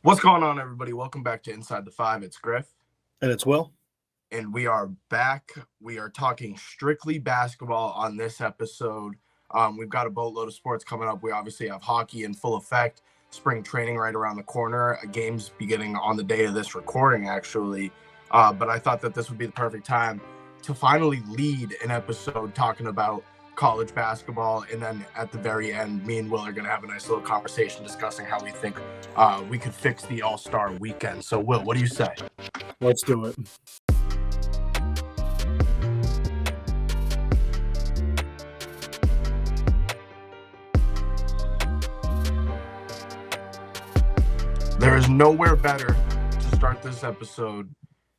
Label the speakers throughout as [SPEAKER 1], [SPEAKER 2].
[SPEAKER 1] What's going on, everybody? Welcome back to Inside the Five. It's Griff,
[SPEAKER 2] And it's Will.
[SPEAKER 1] and we are back. We are talking strictly basketball on this episode. We've got a boatload of sports coming up. We obviously have hockey in full effect, spring training right around the corner, games beginning on the day of this recording, actually. But I thought that this would be the perfect time to finally lead an episode talking about college basketball. And then at the very end, me and Will are going to have a nice little conversation discussing how we think we could fix the All-Star weekend. So, Will, what do you say?
[SPEAKER 2] Let's do it.
[SPEAKER 1] There is nowhere better to start this episode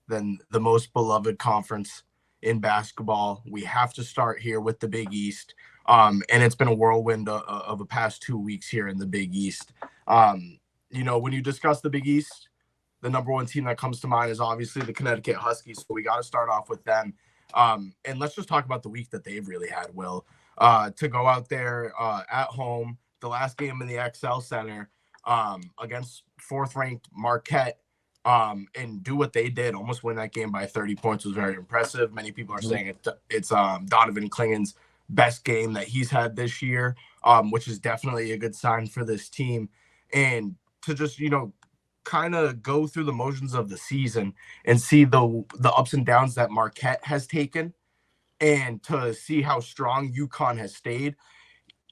[SPEAKER 1] than the most beloved conference in basketball. We have to start here with the Big East. And it's been a whirlwind of the past 2 weeks here in the Big East. When you discuss the Big East, the number one team that comes to mind is obviously the Connecticut Huskies. So we got to start off with them. And let's just talk about the week that they've really had, Will. To go out there at home, the last game in the XL Center against fourth-ranked Marquette, and do what they did, almost win that game by 30 points, was very impressive. Many people are saying it's Donovan Clingan's best game that he's had this year, which is definitely a good sign for this team. And to just, kind of go through the motions of the season and see the ups and downs that Marquette has taken, and to see how strong UConn has stayed.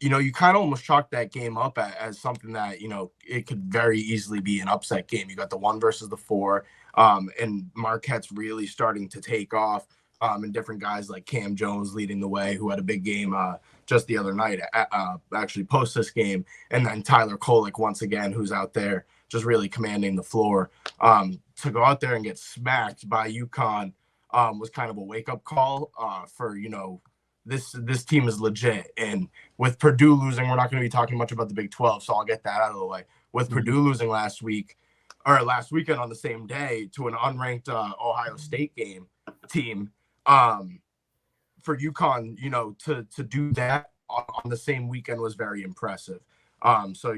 [SPEAKER 1] You kind of almost chalk that game up as something that, it could very easily be an upset game. You got the 1 versus the 4, and Marquette's really starting to take off, and different guys like Cam Jones leading the way, who had a big game just the other night, actually post this game, and then Tyler Kolek once again, who's out there just really commanding the floor. To go out there and get smacked by UConn was kind of a wake-up call for, this team is legit. And with Purdue losing, we're not going to be talking much about the Big 12, so I'll get that out of the way. With Purdue losing last weekend on the same day to an unranked Ohio State team, for UConn, to do that on the same weekend was very impressive. So,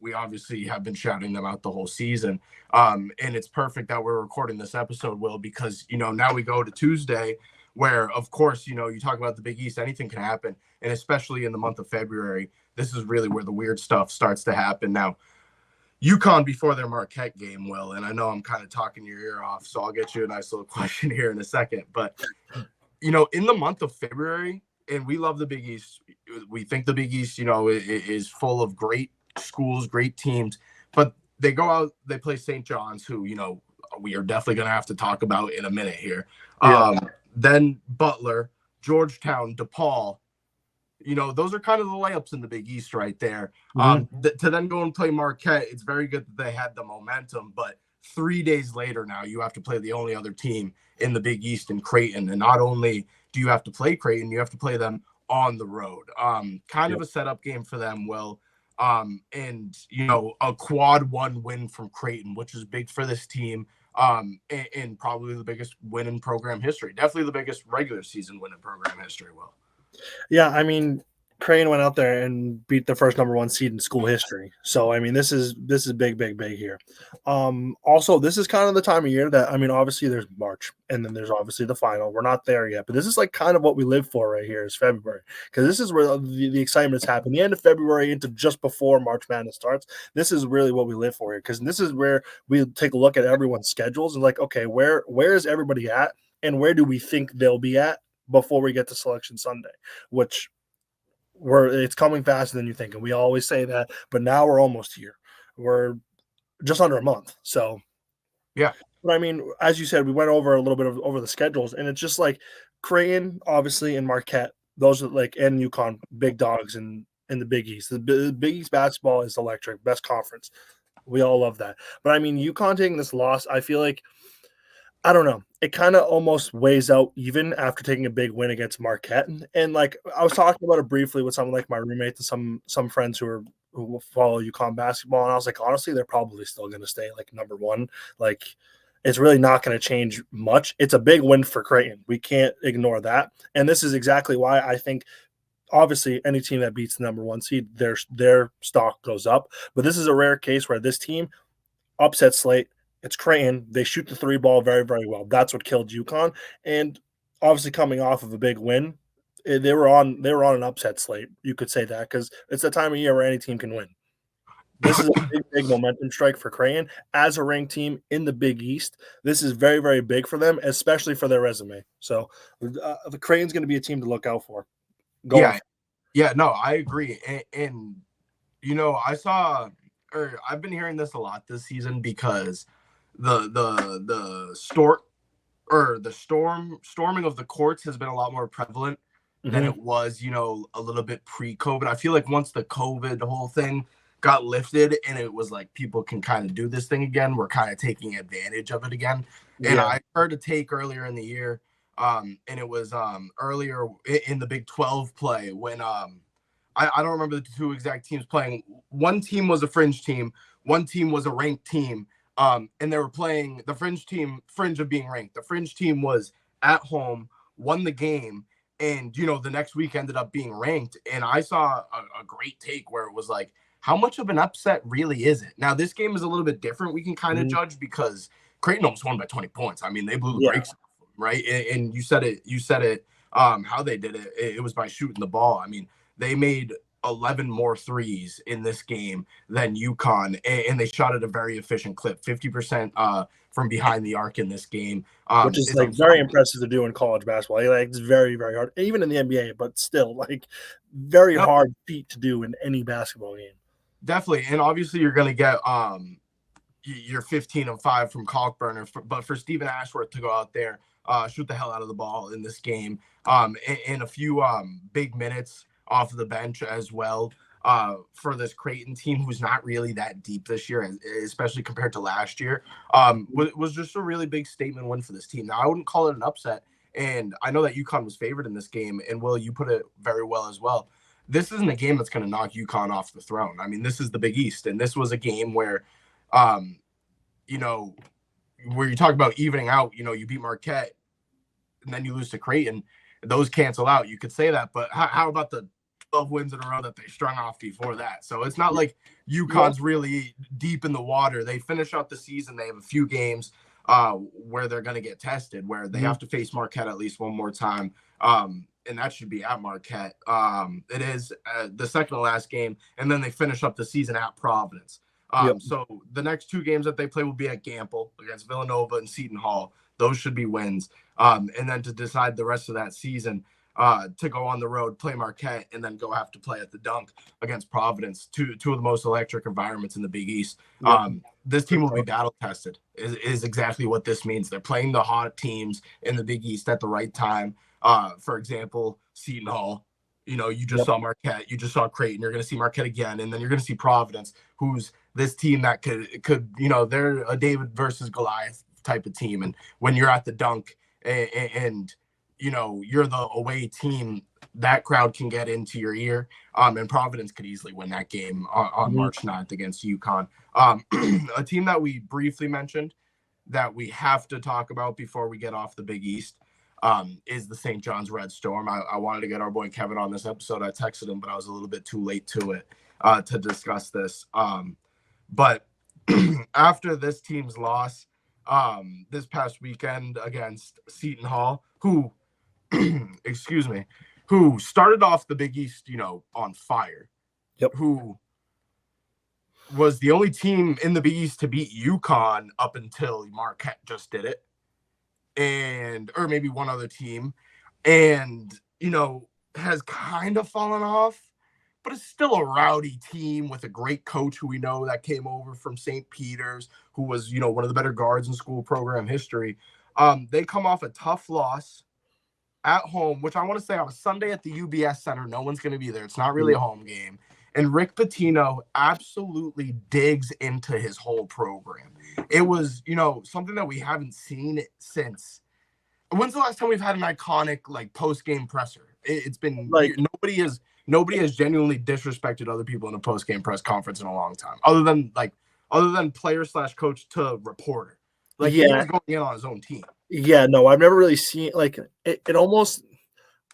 [SPEAKER 1] we obviously have been shouting them out the whole season. And it's perfect that we're recording this episode, Will, because, now we go to Tuesday, where, of course, you talk about the Big East, anything can happen. And especially in the month of February, this is really where the weird stuff starts to happen. Now, UConn before their Marquette game, Will, and I know I'm kind of talking your ear off, so I'll get you a nice little question here in a second. But, in the month of February, and we love the Big East. We think the Big East, is full of great schools, great teams. But they go out, they play St. John's, who, we are definitely going to have to talk about in a minute here.
[SPEAKER 2] Yeah.
[SPEAKER 1] Then Butler, Georgetown, DePaul. Those are kind of the layups in the Big East right there. To then go and play Marquette, it's very good that they had the momentum. But 3 days later now, you have to play the only other team in the Big East in Creighton. And not only do you have to play Creighton, you have to play them on the road. Kind of a setup game for them, Will. And, a quad 1 win from Creighton, which is big for this team. And probably the biggest win in program history. Definitely the biggest regular season win in program history, Will.
[SPEAKER 2] Yeah, I mean, Crane went out there and beat the first number 1 seed in school history. So, I mean, this is big here. Also, this is kind of the time of year that, I mean, obviously there's March and then there's obviously the final. We're not there yet, but this is like kind of what we live for right here is February, because this is where the excitement's happening. The end of February into just before March Madness starts. This is really what we live for here, because this is where we take a look at everyone's schedules and like, okay, where is everybody at and where do we think they'll be at before we get to Selection Sunday, which it's coming faster than you think. And we always say that, but now we're almost here. We're just under a month. So,
[SPEAKER 1] yeah.
[SPEAKER 2] But I mean, as you said, we went over a little bit over the schedules, and it's just like Creighton, obviously, and Marquette. Those are like, and UConn, big dogs in the Big East. The Big East basketball is electric, best conference. We all love that. But I mean, UConn taking this loss, I feel like, I don't know. It kind of almost weighs out even after taking a big win against Marquette. And like I was talking about it briefly with someone like my roommate and some friends who follow UConn basketball, and I was like, honestly, they're probably still going to stay like number 1. Like, it's really not going to change much. It's a big win for Creighton. We can't ignore that. And this is exactly why I think, obviously, any team that beats the number 1 seed, their stock goes up. But this is a rare case where this team upset slate. It's Creighton. They shoot the three ball very, very well. That's what killed UConn. And obviously, coming off of a big win, they were on an upset slate. You could say that because it's the time of year where any team can win. This is a big, big momentum strike for Creighton as a ranked team in the Big East. This is very, very big for them, especially for their resume. So the Creighton's going to be a team to look out for. Going
[SPEAKER 1] Yeah, yeah, no, I agree. And I saw, or I've been hearing this a lot this season because the storming of the courts has been a lot more prevalent than it was, a little bit pre-COVID. I feel like once the COVID whole thing got lifted and it was like people can kind of do this thing again, we're kind of taking advantage of it again. And
[SPEAKER 2] yeah,
[SPEAKER 1] I heard a take earlier in the year, and it was earlier in the Big 12 play when I don't remember the two exact teams playing. One team was a fringe team, one team was a ranked team. And they were playing the fringe of being ranked. The fringe team was at home, won the game, and the next week ended up being ranked. And I saw a great take where it was like, how much of an upset really is it? Now this game is a little bit different. We can kind of judge because Creighton almost won by 20 points. I mean, they blew the brakes off them, right? And you said it. How they did it. It was by shooting the ball. I mean, they made 11 more threes in this game than UConn, and they shot at a very efficient clip, 50% from behind the arc in this game,
[SPEAKER 2] which is like very impressive to do in college basketball. Like it's very, very hard, even in the NBA, but still like very hard feat to do in any basketball game.
[SPEAKER 1] Definitely, and obviously you're going to get your 15-5 from Cockburner, but for Stephen Ashworth to go out there, shoot the hell out of the ball in this game, and a few big minutes off of the bench as well for this Creighton team, who's not really that deep this year, especially compared to last year, was just a really big statement win for this team. Now, I wouldn't call it an upset, and I know that UConn was favored in this game, and Will, you put it very well as well. This isn't a game that's going to knock UConn off the throne. I mean, this is the Big East, and this was a game where, where you talk about evening out, you beat Marquette, and then you lose to Creighton. Those cancel out. You could say that, but how about the 12 wins in a row that they strung off before that? So it's not like UConn's really deep in the water. They finish out the season. They have a few games where they're going to get tested, where they have to face Marquette at least one more time. And that should be at Marquette. It is the second to last game, and then they finish up the season at Providence. So the next two games that they play will be at Gamble against Villanova and Seton Hall. Those should be wins. And then to decide the rest of that season, to go on the road, play Marquette, and then go have to play at the Dunk against Providence, two of the most electric environments in the Big East. This team will be battle tested is exactly what this means. They're playing the hot teams in the Big East at the right time. For example, Seton Hall, you just saw Marquette, you just saw Creighton, you're going to see Marquette again, and then you're going to see Providence, who's this team that could they're a David versus Goliath type of team. And when you're at the Dunk and you're the away team, that crowd can get into your ear. And Providence could easily win that game on March 9th against UConn. A team that we briefly mentioned that we have to talk about before we get off the Big East is the St. John's Red Storm. I wanted to get our boy Kevin on this episode. I texted him, but I was a little bit too late to it to discuss this. But after this team's loss this past weekend against Seton Hall, who who started off the Big East, on fire. Who was the only team in the Big East to beat UConn up until Marquette just did it. Or maybe one other team, and has kind of fallen off, but it's still a rowdy team with a great coach who we know that came over from St. Peter's, who was one of the better guards in school program history. They come off a tough loss at home, which I want to say on a Sunday at the UBS Center. No one's going to be there. It's not really a home game. And Rick Pitino absolutely digs into his whole program. It was, something that we haven't seen since. When's the last time we've had an iconic post-game presser? It's been nobody has genuinely disrespected other people in a post-game press conference in a long time, other than player/coach to reporter. He was going in on his own team.
[SPEAKER 2] Yeah, no, I've never really seen it almost.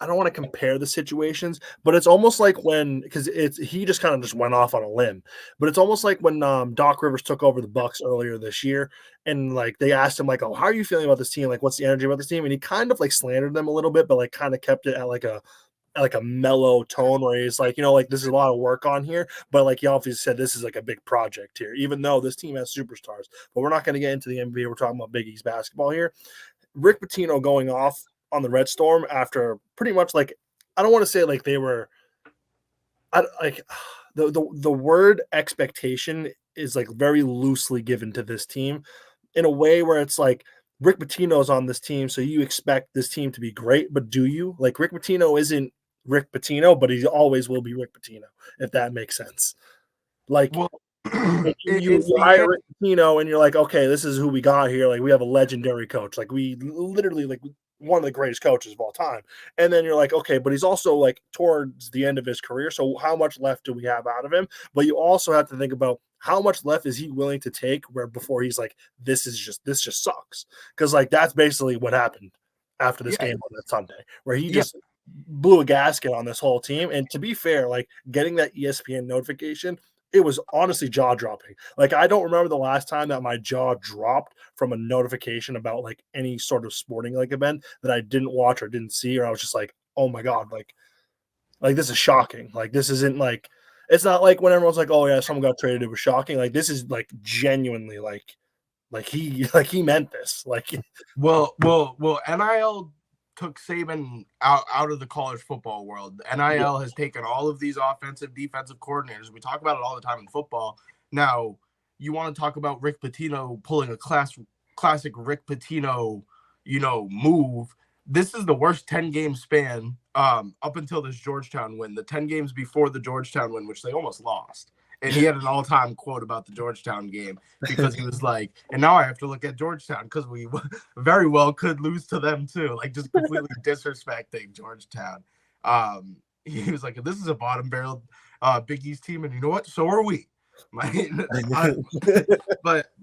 [SPEAKER 2] I don't want to compare the situations, but it's almost like when because he just kind of just went off on a limb, but it's almost like when Doc Rivers took over the Bucks earlier this year, and like they asked him like, "Oh, how are you feeling about this team? Like, what's the energy about this team?" And he kind of like slandered them a little bit, but like kind of kept it at like a mellow tone where he's like, like this is a lot of work on here, but like he obviously said this is like a big project here, even though this team has superstars. But we're not going to get into the NBA. We're talking about Big East basketball here. Rick Pitino going off on the Red Storm after pretty much like I don't want to say like they were like the word expectation is like very loosely given to this team in a way where it's like Rick Pitino's on this team, so you expect this team to be great, but do you? Like Rick Pitino isn't Rick Pitino, but he always will be Rick Pitino, if that makes sense. Like
[SPEAKER 1] Well,
[SPEAKER 2] you
[SPEAKER 1] it's the
[SPEAKER 2] hire Rick Pitino and you're like, okay, this is who we got here. Like we have a legendary coach. Like we literally like one of the greatest coaches of all time. And then you're like, okay, but he's also like towards the end of his career. So how much left do we have out of him? But you also have to think about how much left is he willing to take where before he's like, this just sucks. Because like that's basically what happened after this game on that Sunday, where he just blew a gasket on this whole team. And to be fair, like getting that ESPN notification, it was honestly jaw dropping. Like I don't remember the last time that my jaw dropped from a notification about like any sort of sporting like event that I didn't watch or didn't see, or I was just like, oh my God, like this is shocking. Like this isn't like it's not like when everyone's like, oh yeah, someone got traded, it was shocking. Like this is like genuinely like he meant this. Like
[SPEAKER 1] well, NIL took Saban out of the college football world. NIL has taken all of these offensive, defensive coordinators. We talk about it all the time in football. Now, you want to talk about Rick Pitino pulling a classic Rick Pitino, move. This is the worst 10-game span up until this Georgetown win. The 10 games before the Georgetown win, which they almost lost. And he had an all-time quote about the Georgetown game because he was like, and now I have to look at Georgetown because we very well could lose to them too. Like just completely disrespecting Georgetown. He was like, this is a bottom barrel Big East team. And you know what? So are we. But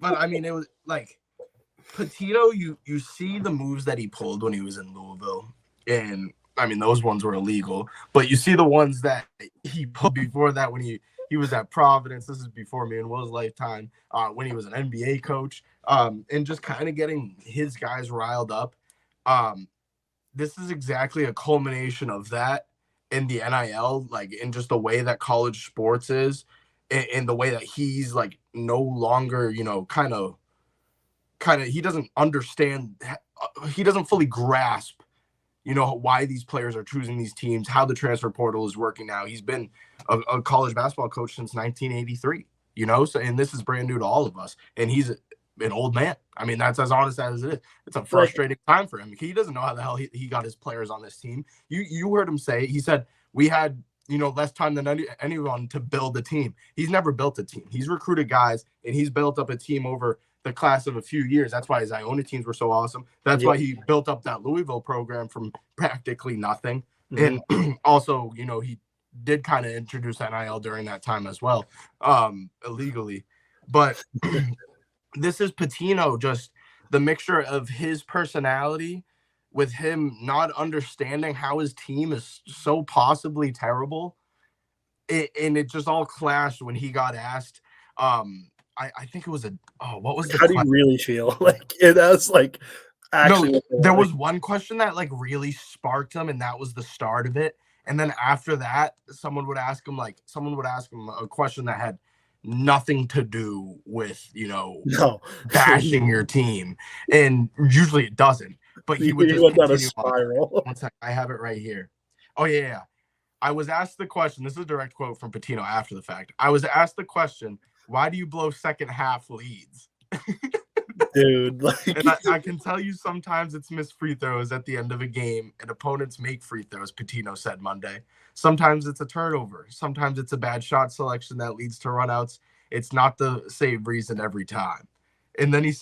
[SPEAKER 1] I mean, it was like Pitino, you see the moves that he pulled when he was in Louisville. And I mean, those ones were illegal. But you see the ones that he pulled before that when he was at Providence. This is before me and Will's lifetime, when he was an NBA coach, and just kind of getting his guys riled up. This is exactly a culmination of that in the NIL, like in just the way that college sports is, in the way that he's like no longer, kind of he doesn't understand, he doesn't fully grasp why these players are choosing these teams, how the transfer portal is working now. He's been a college basketball coach since 1983, so, and this is brand new to all of us. And he's an old man. I mean, that's as honest as it is. It's a frustrating time for him. He doesn't know how the hell he got his players on this team. You heard him say, he said, we had, less time than anyone to build a team. He's never built a team. He's recruited guys and he's built up a team over the class of a few years. That's why his Iona teams were so awesome. That's why he built up that Louisville program from practically nothing. And also, he did kind of introduce NIL during that time as well, illegally. But this is Pitino, just the mixture of his personality with him not understanding how his team is so possibly terrible. And it just all clashed when he got asked, I think it was what was the
[SPEAKER 2] how do you really feel? Like that's like actually
[SPEAKER 1] no, there was one question that like really sparked him, and that was the start of it. And then after that, someone would ask him a question that had nothing to do with bashing your team, and usually it doesn't. But he would just
[SPEAKER 2] went down a
[SPEAKER 1] continue
[SPEAKER 2] spiral.
[SPEAKER 1] on. One second, I have it right here. Oh yeah. I was asked the question. This is a direct quote from Pitino after the fact. I was asked the question, why do you blow second half leads?
[SPEAKER 2] Dude, like
[SPEAKER 1] and I can tell you sometimes it's missed free throws at the end of a game and opponents make free throws, Pitino said Monday. Sometimes it's a turnover. Sometimes it's a bad shot selection that leads to runouts. It's not the same reason every time. And then he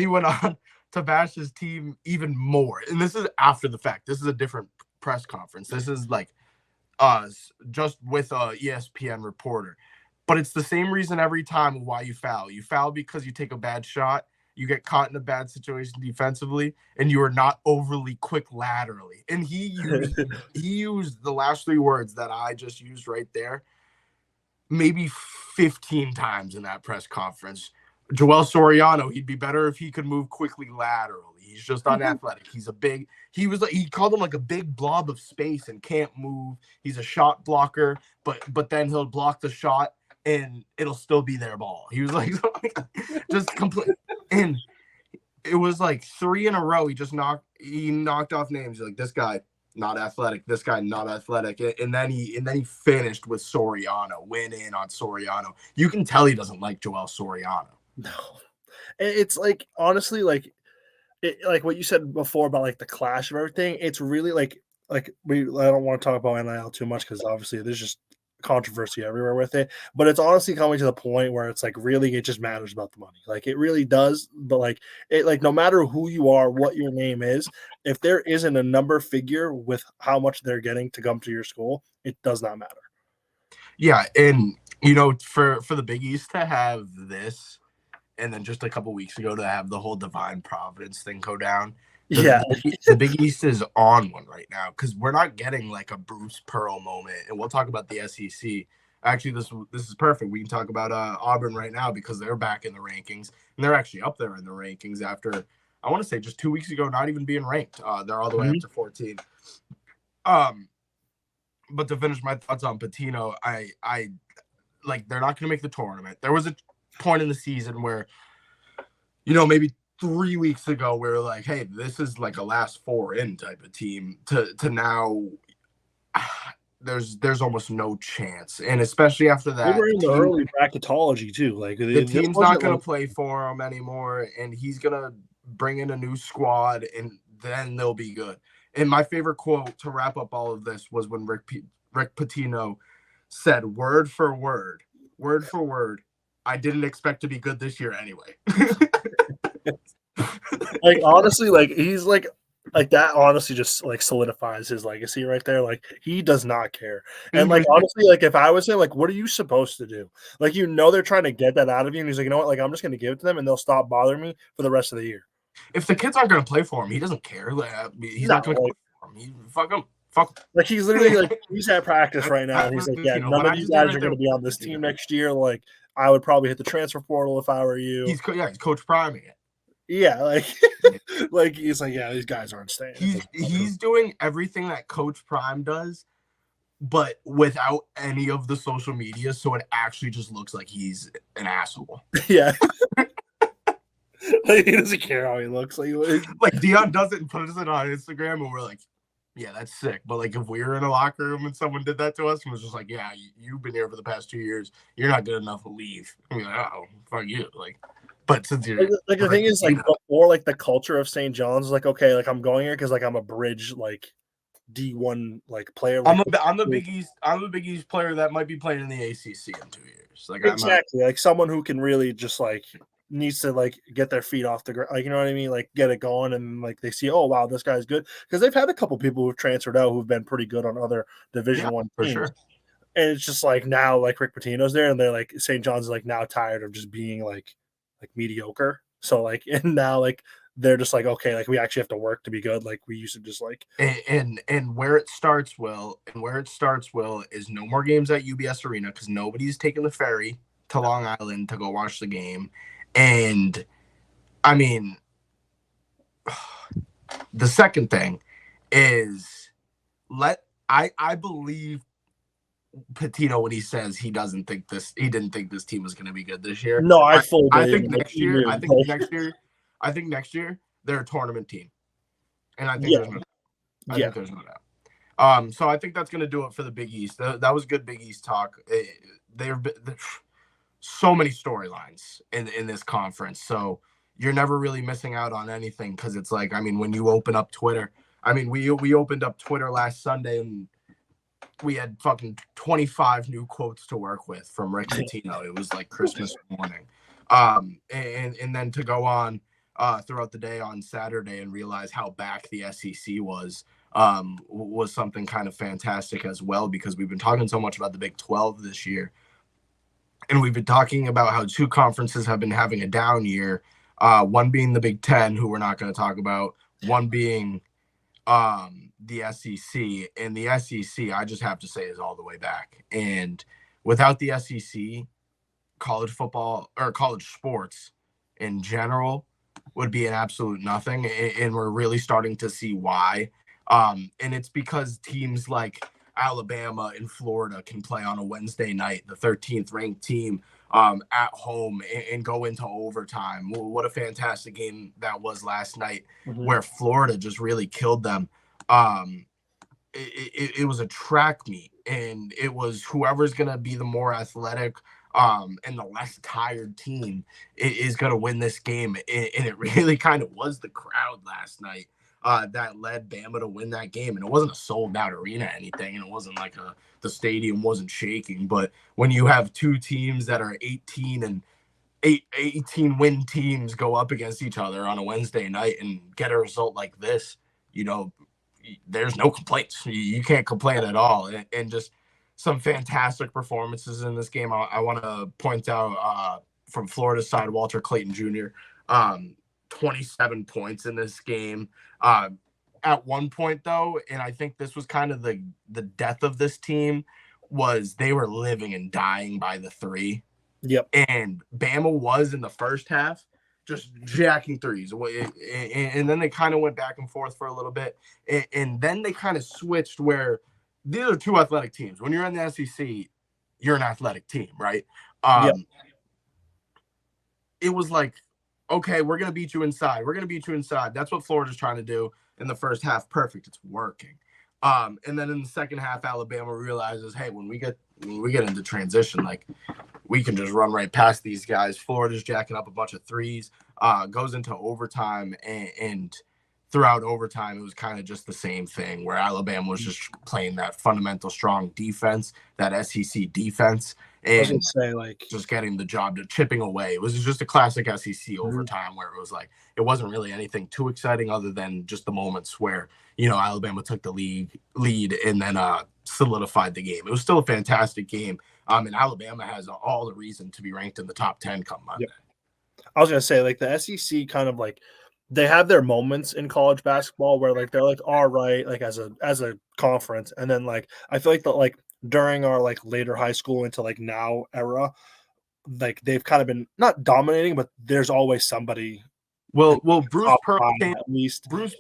[SPEAKER 1] went on to bash his team even more. And this is after the fact. This is a different press conference. This is like just with a ESPN reporter. But it's the same reason every time why you foul. You foul because you take a bad shot, you get caught in a bad situation defensively, and you are not overly quick laterally. And he used the last three words that I just used right there, maybe 15 times in that press conference. Joel Soriano, he'd be better if he could move quickly laterally. He's just unathletic. He called him like a big blob of space and can't move. He's a shot blocker, but then he'll block the shot and it'll still be their ball. He was like just complete. And it was like 3 in a row. He knocked off names. Like, this guy not athletic, this guy not athletic, and then he finished with Soriano, went in on Soriano. You can tell he doesn't like Joel Soriano.
[SPEAKER 2] No, it's like, honestly, like what you said before about like the clash of everything. It's really like I don't want to talk about NIL too much because obviously there's just controversy everywhere with it. But it's honestly coming to the point where it's like, really, it just matters about the money. Like, it really does. But like no matter who you are, what your name is, if there isn't a number figure with how much they're getting to come to your school, it does not matter.
[SPEAKER 1] Yeah, and for the Big East to have this, and then just a couple weeks ago to have the whole divine providence thing go down. The Big East is on one right now because we're not getting like a Bruce Pearl moment, and we'll talk about the SEC. Actually, this is perfect. We can talk about Auburn right now because they're back in the rankings, and they're actually up there in the rankings after, I want to say, just 2 weeks ago not even being ranked. They're all the way up to 14. But to finish my thoughts on Pitino, I like, they're not going to make the tournament. There was a point in the season where, maybe 3 weeks ago, we were like, hey, this is like a last 4 in type of team, to now there's almost no chance. And especially after that,
[SPEAKER 2] they were in the early bracketology too. Like,
[SPEAKER 1] the team's not going to play for him anymore, and he's going to bring in a new squad, and then they'll be good. And my favorite quote to wrap up all of this was when Rick Pitino said, word for word, I didn't expect to be good this year anyway.
[SPEAKER 2] Like, honestly, like, he's like that honestly just like solidifies his legacy right there. Like, he does not care. And like, honestly, like, if I was him, like, what are you supposed to do? Like, they're trying to get that out of you, and he's like, you know what, like, I'm just going to give it to them and they'll stop bothering me for the rest of the year.
[SPEAKER 1] If the kids aren't going to play for him, he doesn't care. Like, he's not going to play for him. Fuck him.
[SPEAKER 2] Like, he's literally like, he's at practice right now, and he's like, yeah, none of you guys are going to be on this team next year. Like, I would probably hit the transfer portal if I were you.
[SPEAKER 1] He's Coach Priming it.
[SPEAKER 2] Yeah, like, like, he's like, yeah, these guys aren't staying.
[SPEAKER 1] He's doing everything that Coach Prime does, but without any of the social media, so it actually just looks like he's an asshole.
[SPEAKER 2] Yeah. Like, he doesn't care how he looks.
[SPEAKER 1] Like Dion does it and puts it on Instagram, and we're like, yeah, that's sick. But like, if we were in a locker room and someone did that to us and was just like, yeah, you've been here for the past 2 years, you're not good enough to leave. And we're like, oh, fuck you. Like, but since you're
[SPEAKER 2] like the thing is, like, before, like, the culture of St. John's, like, okay, like, I'm going here because like I'm a bridge, like, D1 like player. Like,
[SPEAKER 1] I'm the Big East player that might be playing in the ACC in 2 years. Like,
[SPEAKER 2] exactly, like someone who can really just like needs to like get their feet off the ground, like, you know what I mean, like get it going, and like they see, oh wow, this guy's good, because they've had a couple people who've transferred out who've been pretty good on other Division One
[SPEAKER 1] for
[SPEAKER 2] teams.
[SPEAKER 1] Sure.
[SPEAKER 2] And it's just like, now like Rick Pitino's there, and they're like, St. John's is like now tired of just being like mediocre. So like, and now like they're just like, okay, like we actually have to work to be good. Like we used to just like,
[SPEAKER 1] and where it starts, Will, is no more games at UBS Arena because nobody's taking the ferry to Long Island to go watch the game. And I mean, the second thing is, I believe Pitino when he says he didn't think this team was going to be good this year.
[SPEAKER 2] No, I
[SPEAKER 1] think next year they're a tournament team, and I think there's no doubt. So I think that's going to do it for the Big East. That was good Big East talk. There's so many storylines in this conference, so you're never really missing out on anything, because it's like, I mean, when you open up Twitter, I mean, we opened up Twitter last Sunday and we had fucking 25 new quotes to work with from Rick Pitino. It was like Christmas morning. And then to go on throughout the day on Saturday and realize how back the SEC was something kind of fantastic as well, because we've been talking so much about the Big 12 this year. And we've been talking about how 2 conferences have been having a down year. one being the Big Ten, who we're not going to talk about, one being the SEC. And the SEC, I just have to say, is all the way back. And without the SEC, college football or college sports in general would be an absolute nothing. And we're really starting to see why. And it's because teams like Alabama and Florida can play on a Wednesday night, the 13th ranked team at home, and go into overtime. Well, what a fantastic game that was last night, where Florida just really killed them. It was a track meet, and it was whoever's going to be the more athletic and the less tired team is going to win this game. And it really kind of was the crowd last night that led Bama to win that game. And it wasn't a sold out arena or anything. And it wasn't like the stadium wasn't shaking. But when you have two teams that are 18 win teams go up against each other on a Wednesday night and get a result like this, there's no complaints. You can't complain at all. And just some fantastic performances in this game. I want to point out from Florida's side, Walter Clayton Jr., 27 points in this game. At one point, though, and I think this was kind of the death of this team, was they were living and dying by the three.
[SPEAKER 2] Yep.
[SPEAKER 1] And Bama was in the first half just jacking threes. And then they kind of went back and forth for a little bit. And then they kind of switched where these are two athletic teams. When you're in the SEC, you're an athletic team, right?
[SPEAKER 2] Yep.
[SPEAKER 1] It was like, okay, we're going to beat you inside. We're going to beat you inside. That's what Florida's trying to do in the first half. Perfect. It's working. And then in the second half, Alabama realizes, hey, when we get into transition, like, we can just run right past these guys. Florida's jacking up a bunch of threes, goes into overtime, and throughout overtime, it was kind of just the same thing where Alabama was just playing that fundamental strong defense, that SEC defense, and just getting the job to chipping away. It was just a classic SEC overtime where it was like, it wasn't really anything too exciting other than just the moments where, Alabama took the lead and then solidified the game. It was still a fantastic game. And Alabama has all the reason to be ranked in the top 10 come Monday.
[SPEAKER 2] Yep. I was going to say, like, the SEC kind of like, they have their moments in college basketball where like they're like all right, like as a conference, and then like I feel like that like during our like later high school into like now era, like they've kind of been not dominating, but there's always somebody.
[SPEAKER 1] Well, Bruce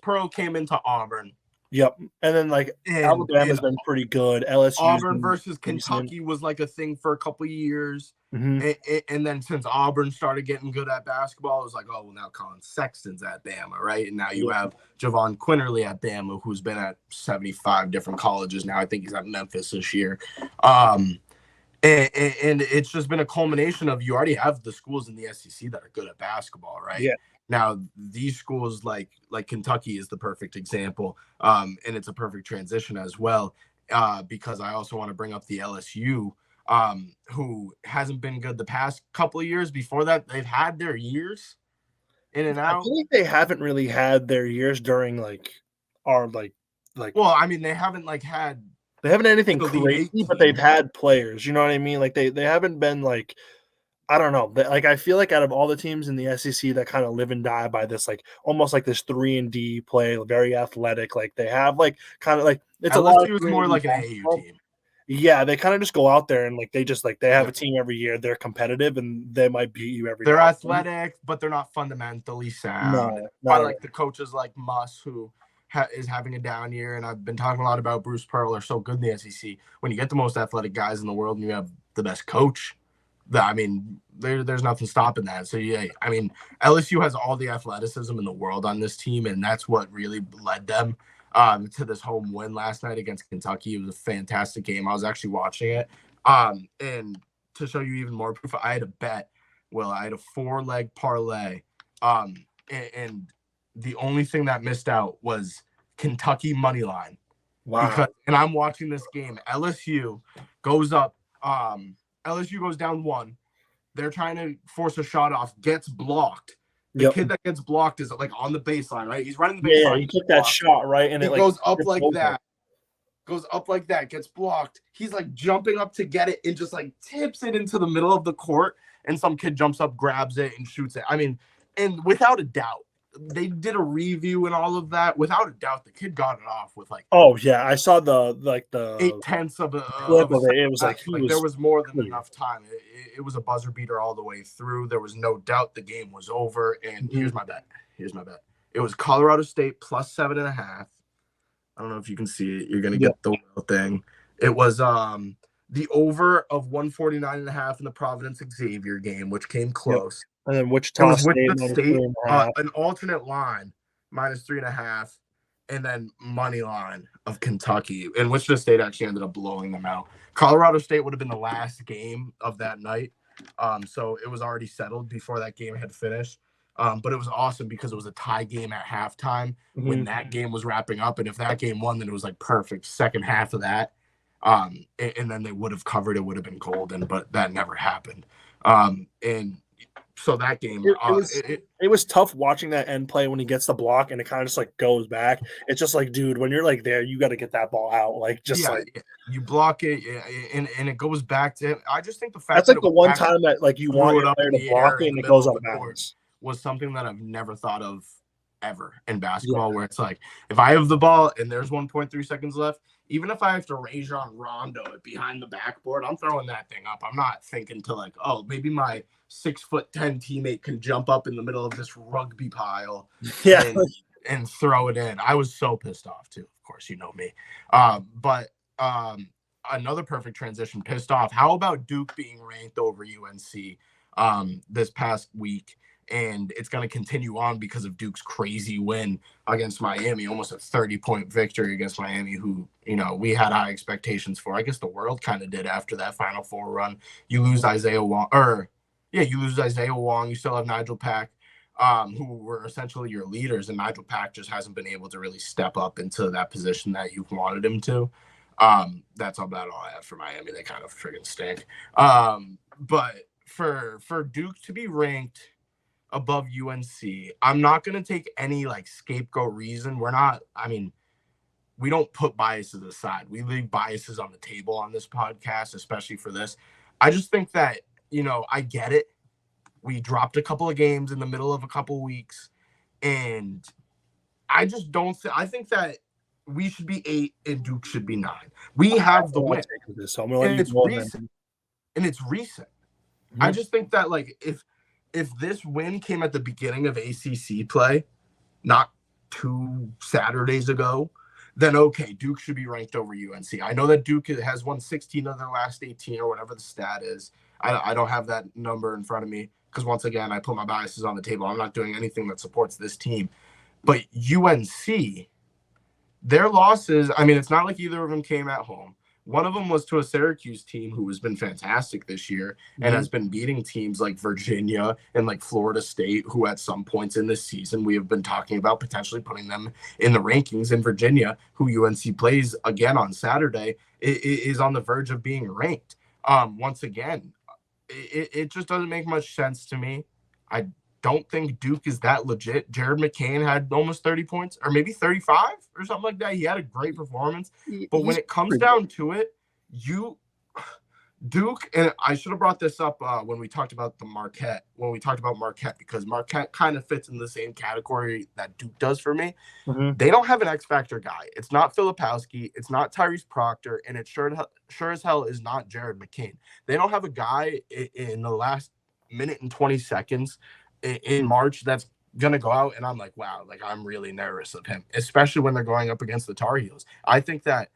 [SPEAKER 1] Pearl came into Auburn.
[SPEAKER 2] Yep, and then like Alabama's been pretty good. LSU
[SPEAKER 1] Auburn versus Kentucky was like a thing for a couple of years. And then since Auburn started getting good at basketball, it was like, oh, well, now Colin Sexton's at Bama, right? And now you have Javon Quinterly at Bama, who's been at 75 different colleges now. I think he's at Memphis this year. And it's just been a culmination of, you already have the schools in the SEC that are good at basketball, right? Yeah. Now, these schools like Kentucky is the perfect example, and it's a perfect transition as well, because I also want to bring up the LSU, who hasn't been good the past couple of years. Before that, they've had their years in and out.
[SPEAKER 2] I feel like they haven't really had their years during our well, I mean,
[SPEAKER 1] they haven't had
[SPEAKER 2] anything crazy, but they've had players. You know what I mean? Like they haven't been like, I don't know. Like I feel like out of all the teams in the SEC that kind of live and die by this, like almost like this 3-and-D play, very athletic. Like they have like kind of like it's
[SPEAKER 1] LSU is more like an AAU team.
[SPEAKER 2] Yeah, they kind of just go out there and like they just like they have a team every year. They're competitive and they might beat you every.
[SPEAKER 1] They're athletic, but they're not fundamentally sound. I like the coaches like Muss, who is having a down year, and I've been talking a lot about Bruce Pearl. Are so good in the SEC. When you get the most athletic guys in the world and you have the best coach, there's nothing stopping that. So yeah, I mean, LSU has all the athleticism in the world on this team, and that's what really led them to this home win last night against Kentucky. It was a fantastic game. I was actually watching it. And to show you even more proof, I had a bet. Well, I had a 4-leg parlay. And the only thing that missed out was Kentucky money line.
[SPEAKER 2] Wow.
[SPEAKER 1] And I'm watching this game. LSU goes up. LSU goes down 1. They're trying to force a shot off, gets blocked. The kid that gets blocked is like on the baseline, right? He's running the baseline.
[SPEAKER 2] Yeah, he took that shot, right? And
[SPEAKER 1] it goes up like that. Goes up like that, gets blocked. He's like jumping up to get it and just like tips it into the middle of the court. And some kid jumps up, grabs it, and shoots it. I mean, And without a doubt, they did a review and all of that. Without a doubt, the kid got it off with like
[SPEAKER 2] Oh yeah, I saw the
[SPEAKER 1] 8/10 of
[SPEAKER 2] clip
[SPEAKER 1] a
[SPEAKER 2] of it.
[SPEAKER 1] second
[SPEAKER 2] It was like
[SPEAKER 1] left.
[SPEAKER 2] he
[SPEAKER 1] Like there
[SPEAKER 2] was
[SPEAKER 1] was more than
[SPEAKER 2] clear.
[SPEAKER 1] enough time. It was a buzzer beater all the way through. There was no doubt the game was over. And here's my bet. It was Colorado State plus 7.5. I don't know if you can see it. You're gonna
[SPEAKER 2] Yeah,
[SPEAKER 1] get the real thing. It was the over of 149.5 in the Providence Xavier game, which came
[SPEAKER 2] yep.
[SPEAKER 1] close.
[SPEAKER 2] And then
[SPEAKER 1] It
[SPEAKER 2] Wichita
[SPEAKER 1] was
[SPEAKER 2] State
[SPEAKER 1] Wichita
[SPEAKER 2] minus
[SPEAKER 1] State,
[SPEAKER 2] 3.5.
[SPEAKER 1] an alternate line minus 3.5, and then money line of Kentucky. And Wichita State actually ended up blowing them out. Colorado State would have been the last game of that night. So it was already settled before that game had finished. But it was awesome because it was a tie game at halftime when that game was wrapping up. And if that game won, then it was like perfect second half of that. And then they would have covered, it would have been golden, but that never happened. And so that game,
[SPEAKER 2] It was tough watching that end play when he gets the block and it kind of just like goes back. It's just like, dude, when you're like there, you got to get that ball out. Like just like
[SPEAKER 1] you block it, and it goes back to him. I just think the fact
[SPEAKER 2] that's
[SPEAKER 1] that
[SPEAKER 2] like the one time that like you want your
[SPEAKER 1] up
[SPEAKER 2] player
[SPEAKER 1] in
[SPEAKER 2] to
[SPEAKER 1] the
[SPEAKER 2] block
[SPEAKER 1] air
[SPEAKER 2] it
[SPEAKER 1] in
[SPEAKER 2] and
[SPEAKER 1] the
[SPEAKER 2] it
[SPEAKER 1] middle
[SPEAKER 2] goes
[SPEAKER 1] of
[SPEAKER 2] out
[SPEAKER 1] the
[SPEAKER 2] of
[SPEAKER 1] court
[SPEAKER 2] bounds.
[SPEAKER 1] was something that I've never thought of ever in basketball, where it's like if I have the ball and there's 1.3 seconds left, even if I have to Rajon Rondo it behind the backboard, I'm throwing that thing up. I'm not thinking to like, oh, maybe my 6'10" teammate can jump up in the middle of this rugby pile
[SPEAKER 2] Yeah.
[SPEAKER 1] and throw it in. I was so pissed off too. Of course, you know me. But another perfect transition, pissed off. How about Duke being ranked over UNC this past week? And it's going to continue on because of Duke's crazy win against Miami, almost a 30-point victory against Miami, who, you know, we had high expectations for. I guess the world kind of did after that Final Four run. You lose Isaiah Wong, You still have Nigel Pack, who were essentially your leaders, and Nigel Pack just hasn't been able to really step up into that position that you wanted him to. That's about all I have for Miami. They kind of friggin' stink. But for Duke to be ranked above UNC, I'm not going to take any like scapegoat reason. We don't put biases aside. We leave biases on the table on this podcast, especially for this. I just think that, I get it. We dropped a couple of games in the middle of a couple of weeks, and I just don't I think that we should be 8 and Duke should be 9. We have the win. And it's recent. Mm-hmm. I just think that like if this win came at the beginning of ACC play, not 2 Saturdays ago, then okay, Duke should be ranked over UNC. I know that Duke has won 16 of their last 18 or whatever the stat is. I don't have that number in front of me because, once again, I put my biases on the table. I'm not doing anything that supports this team. But UNC, their losses, it's not like either of them came at home. One of them was to a Syracuse team who has been fantastic this year and has been beating teams like Virginia and like Florida State, who at some points in this season we have been talking about potentially putting them in the rankings. And Virginia, who UNC plays again on Saturday, is on the verge of being ranked. Once again, it just doesn't make much sense to me. I don't think Duke is that legit. Jared McCain had almost 30 points, or maybe 35 or something like that. He had a great performance. But when it comes down to it, Duke, and I should have brought this up when we talked about Marquette, because Marquette kind of fits in the same category that Duke does for me. Mm-hmm. They don't have an X Factor guy. It's not Filipowski. It's not Tyrese Proctor. And it sure as hell is not Jared McCain. They don't have a guy in the last minute and 20 seconds in March that's going to go out, and I'm like, wow, like I'm really nervous of him, especially when they're going up against the Tar Heels. I think that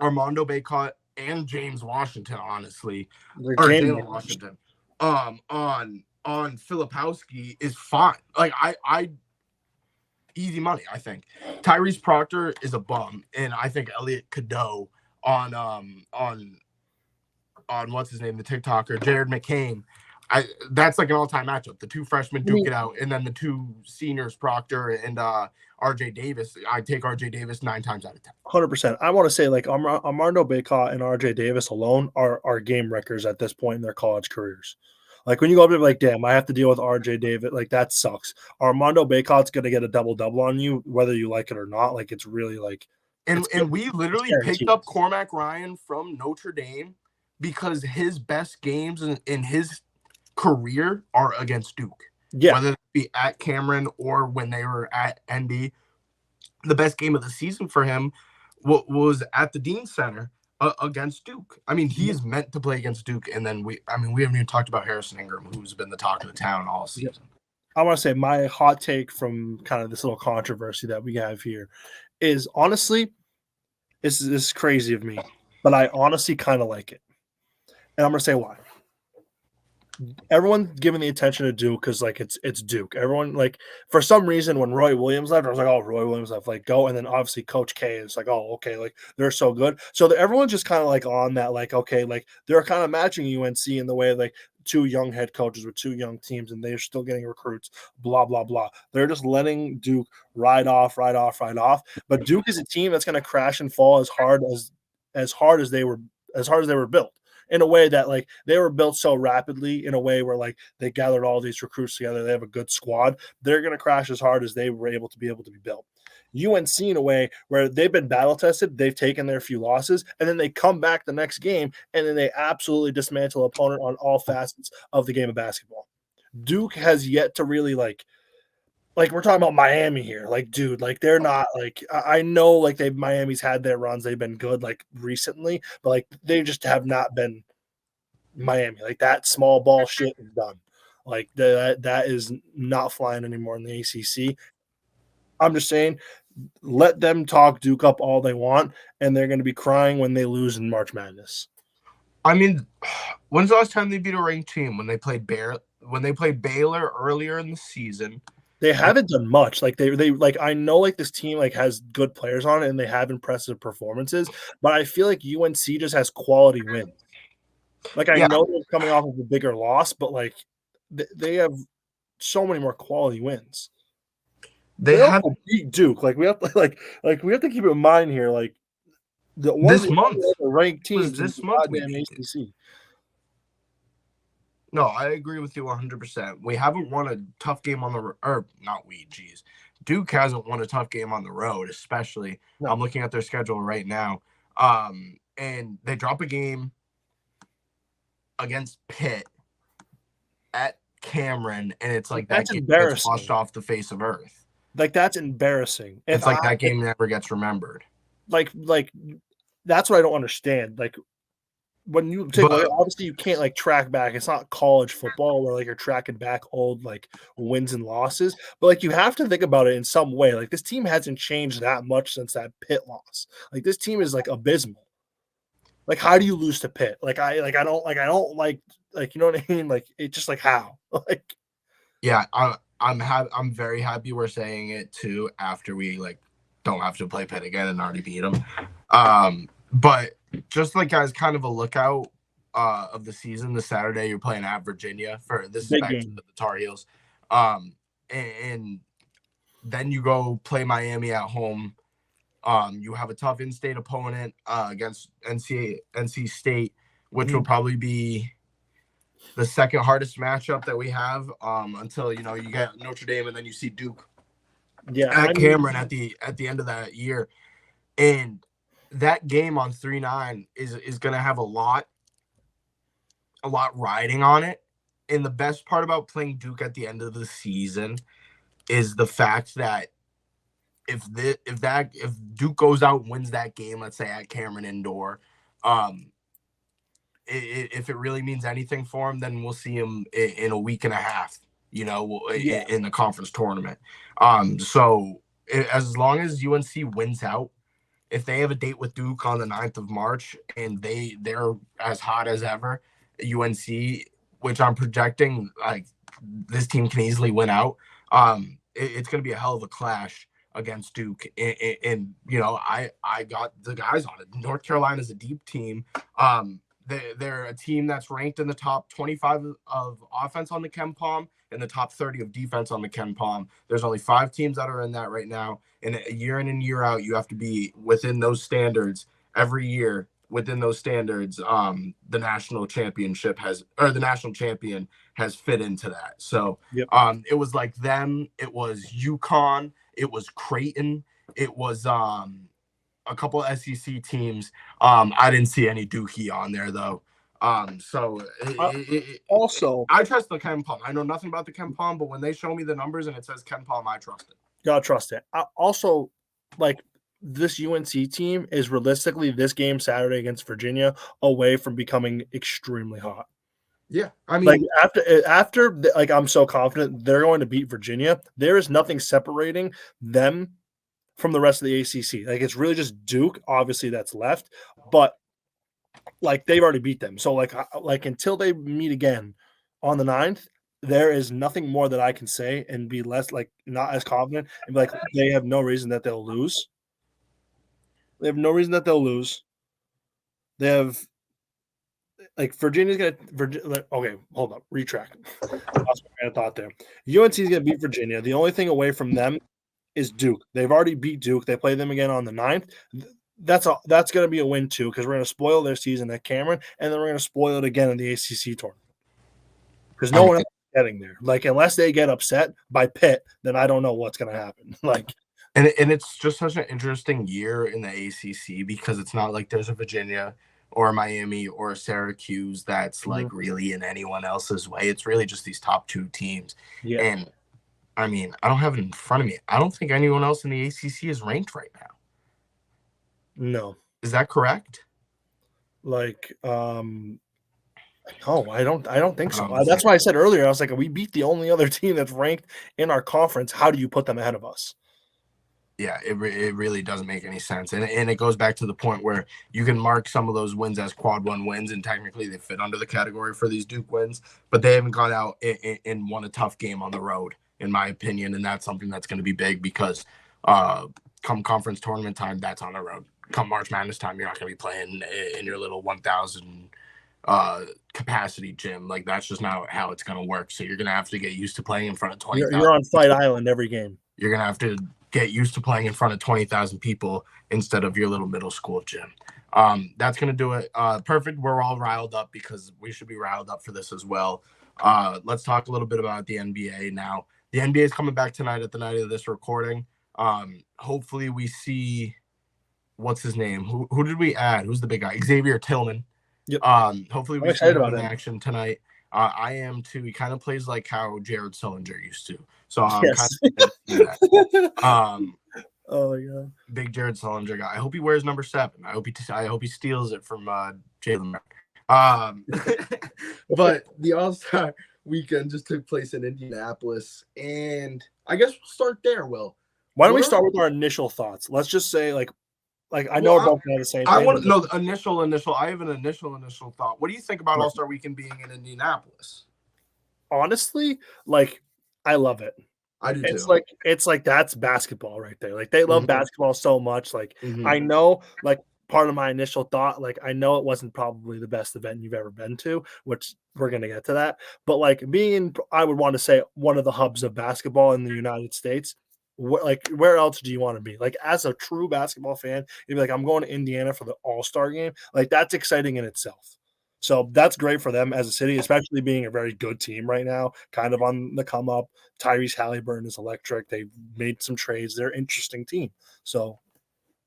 [SPEAKER 1] Armando Bacot and James Washington, honestly, or Jalen Washington, on Filipowski is fine. Like I easy money, I think. Tyrese Proctor is a bum, and I think Elliot Cadeau on what's his name, the TikToker, Jared McCain, that's like an all-time matchup. The 2 freshmen duke it out, and then the 2 seniors, Proctor and RJ Davis. I take RJ Davis 9 times out of 10.
[SPEAKER 2] 100%. I want to say like Armando Bacot and RJ Davis alone are game wreckers at this point in their college careers. Like when you go up and be like, damn, I have to deal with RJ Davis. Like that sucks. Armando Bacot's going to get a double-double on you, whether you like it or not. Like it's really like.
[SPEAKER 1] And we literally picked up Cormac Ryan from Notre Dame because his best games in his career are against Duke.
[SPEAKER 2] Yeah.
[SPEAKER 1] whether it be at Cameron or when they were at ND. The best game of the season for him was at the Dean Center against Duke. I mean, he is meant to play against Duke. And then we haven't even talked about Harrison Ingram, who's been the talk of the town all season.
[SPEAKER 2] I want to say my hot take from kind of this little controversy that we have here is honestly, this is crazy of me, but I honestly kind of like it. And I'm going to say why. Everyone giving the attention to Duke because like it's Duke. Everyone like for some reason when Roy Williams left, I was like, oh, Roy Williams left, like go. And then obviously Coach K is like, oh, okay, like they're so good. So everyone's just kind of like on that, like okay, like they're kind of matching UNC in the way like two young head coaches with two young teams, and they're still getting recruits. Blah blah blah. They're just letting Duke ride off. But Duke is a team that's going to crash and fall as hard as they were built. In a way that like they were built so rapidly in a way where like they gathered all these recruits together. They have a good squad. They're going to crash as hard as they were able to be built. UNC in a way where they've been battle tested, they've taken their few losses, and then they come back the next game and then they absolutely dismantle an opponent on all facets of the game of basketball. Duke has yet to really like we're talking about Miami here. Like, dude, like they're not like I know like Miami's had their runs, they've been good like recently, but like they just have not been Miami. Like that small ball shit is done. Like that is not flying anymore in the ACC. I'm just saying, let them talk Duke up all they want, and they're going to be crying when they lose in March Madness.
[SPEAKER 1] I mean, when's the last time they beat a ranked team? When they played Baylor earlier in the season.
[SPEAKER 2] They haven't done much. Like they like I know like this team like has good players on it and they have impressive performances, but I feel like UNC just has quality wins. Like I know they're coming off of a bigger loss, but like they have so many more quality wins. They have beat Duke. Like we have to we have to keep it in mind here. Like the
[SPEAKER 1] this month
[SPEAKER 2] the ranked teams
[SPEAKER 1] this month we
[SPEAKER 2] ACC.
[SPEAKER 1] No, I agree with you 100%. We haven't won a tough game on the Duke hasn't won a tough game on the road, especially. No. I'm looking at their schedule right now. And they drop a game against Pitt at Cameron, and it's like
[SPEAKER 2] that's
[SPEAKER 1] that game
[SPEAKER 2] embarrassing.
[SPEAKER 1] Gets washed off the face of earth.
[SPEAKER 2] Like that's embarrassing.
[SPEAKER 1] It's like that game never gets remembered.
[SPEAKER 2] Like that's what I don't understand. Like when you take obviously you can't like track back. It's not college football where like you're tracking back old like wins and losses, but like you have to think about it in some way. Like this team hasn't changed that much since that Pitt loss. Like this team is like abysmal. Like how do you lose to Pitt? Like I don't you know what I mean? Like it just like how? Like
[SPEAKER 1] yeah, I'm very happy we're saying it too after we like don't have to play Pitt again and already beat them. But just like as kind of a lookout of the season, this Saturday you're playing at Virginia for this is back to the Tar Heels. And then you go play Miami at home. You have a tough in-state opponent against NC State, which will probably be the second hardest matchup that we have until you get Notre Dame and then you see Duke at Cameron at the end of that year. And that game on 3-9 is going to have a lot riding on it. And the best part about playing Duke at the end of the season is the fact that if Duke goes out and wins that game, let's say at Cameron Indoor, if it really means anything for him, then we'll see him in a week and a half, in the conference tournament. So as long as UNC wins out, if they have a date with Duke on the 9th of March and they're as hot as ever, UNC, which I'm projecting, like this team can easily win out. It's going to be a hell of a clash against Duke. And I got the guys on it. North Carolina is a deep team. They're a team that's ranked in the top 25 of offense on the KenPom and the top 30 of defense on the KenPom. There's only 5 teams that are in that right now. And year in and year out, you have to be within those standards every year. Within those standards, the national champion has fit into that. So it was like them. It was UConn. It was Creighton. It was a couple of SEC teams. I didn't see any Dookie on there though. So
[SPEAKER 2] Also,
[SPEAKER 1] I trust the Ken Palm. I know nothing about the Ken Palm, but when they show me the numbers and it says Ken Palm, I trust it.
[SPEAKER 2] gotta trust it. Also, like this UNC team is realistically this game Saturday against Virginia away from becoming extremely hot.
[SPEAKER 1] Yeah, I
[SPEAKER 2] Like
[SPEAKER 1] mean,
[SPEAKER 2] after like I'm so confident they're going to beat Virginia. There is nothing separating them from the rest of the ACC. Like it's really just Duke, obviously that's left, but like they've already beat them. So like until they meet again on the 9th, there is nothing more that I can say and be less like not as confident and be like they have no reason that they'll lose. They have no reason that they'll lose. They have like Virginia's gonna okay, hold up, retract. Lost my train of thought there. UNC is gonna beat Virginia. The only thing away from them is Duke. They've already beat Duke. They play them again on the 9th. That's going to be a win too because we're going to spoil their season at Cameron, and then we're going to spoil it again in the ACC tournament because no one else is getting there. Like unless they get upset by Pitt, then I don't know what's going to happen. Like,
[SPEAKER 1] and it's just such an interesting year in the ACC because it's not like there's a Virginia or a Miami or a Syracuse that's like really in anyone else's way. It's really just these top two teams.
[SPEAKER 2] Yeah.
[SPEAKER 1] And I mean, I don't have it in front of me. I don't think anyone else in the ACC is ranked right now.
[SPEAKER 2] No.
[SPEAKER 1] Is that correct?
[SPEAKER 2] Like, no, I don't think so. That's why I said earlier, I was like, we beat the only other team that's ranked in our conference. How do you put them ahead of us?
[SPEAKER 1] Yeah, it really doesn't make any sense. And it goes back to the point where you can mark some of those wins as quad one wins, and technically they fit under the category for these Duke wins, but they haven't gone out and won a tough game on the road, in my opinion. And that's something that's going to be big because come conference tournament time, that's on the road. Come March Madness time, you're not going to be playing in your little 1,000 capacity gym. Like that's just not how it's going to work. So you're going to have to get used to playing in front of 20,000.
[SPEAKER 2] You're on Fight Island every game.
[SPEAKER 1] You're going to have to get used to playing in front of 20,000 people instead of your little middle school gym. That's going to do it. Perfect. We're all riled up because we should be riled up for this as well. Let's talk a little bit about the NBA now. The NBA is coming back tonight at the night of this recording. Hopefully we see what's his name? Who did we add? Who's the big guy? Xavier Tillman.
[SPEAKER 2] Yep.
[SPEAKER 1] Hopefully we see him in action tonight. I am too. He kind of plays like how Jared Sullinger used to. So I'm kind of that.
[SPEAKER 2] Oh my god,
[SPEAKER 1] big Jared Sullinger guy. I hope he wears number 7. I hope he steals it from Jalen. But the All-Star weekend just took place in Indianapolis, and I guess we'll start there. Will,
[SPEAKER 2] why don't we start with our initial thoughts? Let's just say like I know we're both the same.
[SPEAKER 1] I want to know the initial. I have an initial thought. What do you think about All-Star Weekend being in Indianapolis?
[SPEAKER 2] Honestly, like I love it.
[SPEAKER 1] I do
[SPEAKER 2] too. It's like that's basketball right there. Like they love basketball so much. Like I know, like part of my initial thought, like I know it wasn't probably the best event you've ever been to, which we're gonna get to that. But like being in, I would want to say one of the hubs of basketball in the United States. Like where else do you want to be? Like as a true basketball fan, you'd be like, I'm going to Indiana for the All-Star game. Like that's exciting in itself. So that's great for them as a city, especially being a very good team right now, kind of on the come up. Tyrese Halliburton is electric. They've made some trades. They're an interesting team. So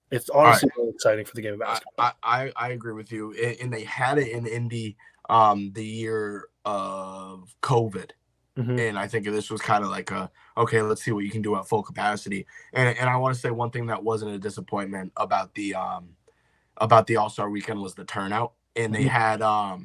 [SPEAKER 2] it's honestly really exciting for the game of basketball.
[SPEAKER 1] I agree with you. And they had it in Indy the year of COVID. And I think this was kind of like okay, let's see what you can do at full capacity. And I want to say one thing that wasn't a disappointment about the All-Star weekend was the turnout. And they had I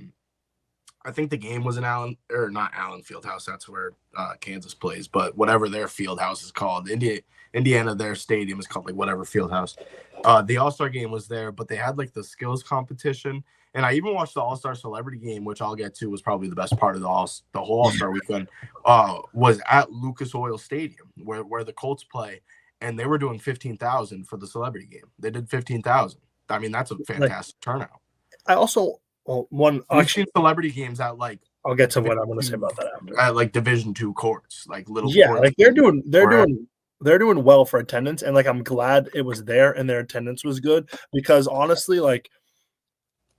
[SPEAKER 1] think the game was in not Allen Fieldhouse. That's where Kansas plays, but whatever their field house is called. Indiana, their stadium is called like whatever field house. The All-Star game was there, but they had like the skills competition. And I even watched the All-Star Celebrity Game, which I'll get to was probably the best part of the whole All-Star weekend, was at Lucas Oil Stadium where the Colts play. And they were doing 15,000 for the Celebrity Game. They did 15,000. I mean, that's a fantastic turnout.
[SPEAKER 2] I also
[SPEAKER 1] I've seen celebrity games at like
[SPEAKER 2] I'll get to what I'm going to say about that after.
[SPEAKER 1] At like Division II courts, like little
[SPEAKER 2] courts. Like they're doing well for attendance, and like I'm glad it was there and their attendance was good because honestly, like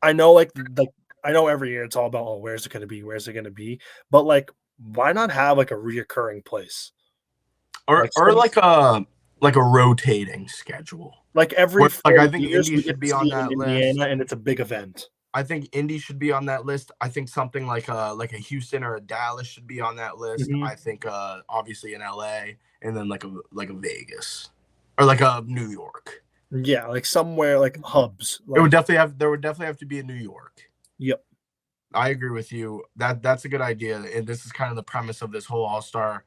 [SPEAKER 2] I know I know every year it's all about where's it going to be, but like why not have like a reoccurring place
[SPEAKER 1] or like a rotating schedule?
[SPEAKER 2] Like every
[SPEAKER 1] I think Indy should be on that list,
[SPEAKER 2] and it's a big event.
[SPEAKER 1] I think Indy should be on that list. I think something like a Houston or a Dallas should be on that list.
[SPEAKER 2] Mhm.
[SPEAKER 1] I think obviously in LA, and then like a Vegas or like a New York.
[SPEAKER 2] Yeah, like somewhere like hubs.
[SPEAKER 1] It would
[SPEAKER 2] Like,
[SPEAKER 1] definitely have to be in New York.
[SPEAKER 2] yep.
[SPEAKER 1] I agree with you. That's a good idea, and this is kind of the premise of this whole All-Star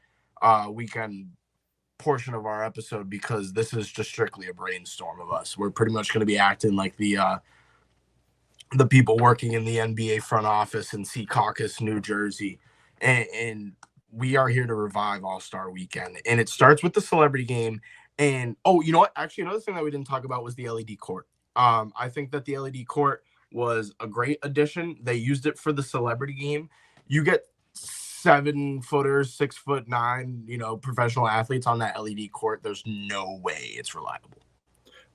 [SPEAKER 1] weekend portion of our episode, because this is just strictly a brainstorm of us. We're pretty much going to be acting like the people working in the NBA front office in Secaucus, New Jersey, and we are here to revive All-Star Weekend, and it starts with the celebrity game. And oh, you know what? Actually, another thing that we didn't talk about was the LED court. I think that the LED court was a great addition. They used it for the celebrity game. You get 7-footers, 6'9", professional athletes on that LED court. There's no way it's reliable.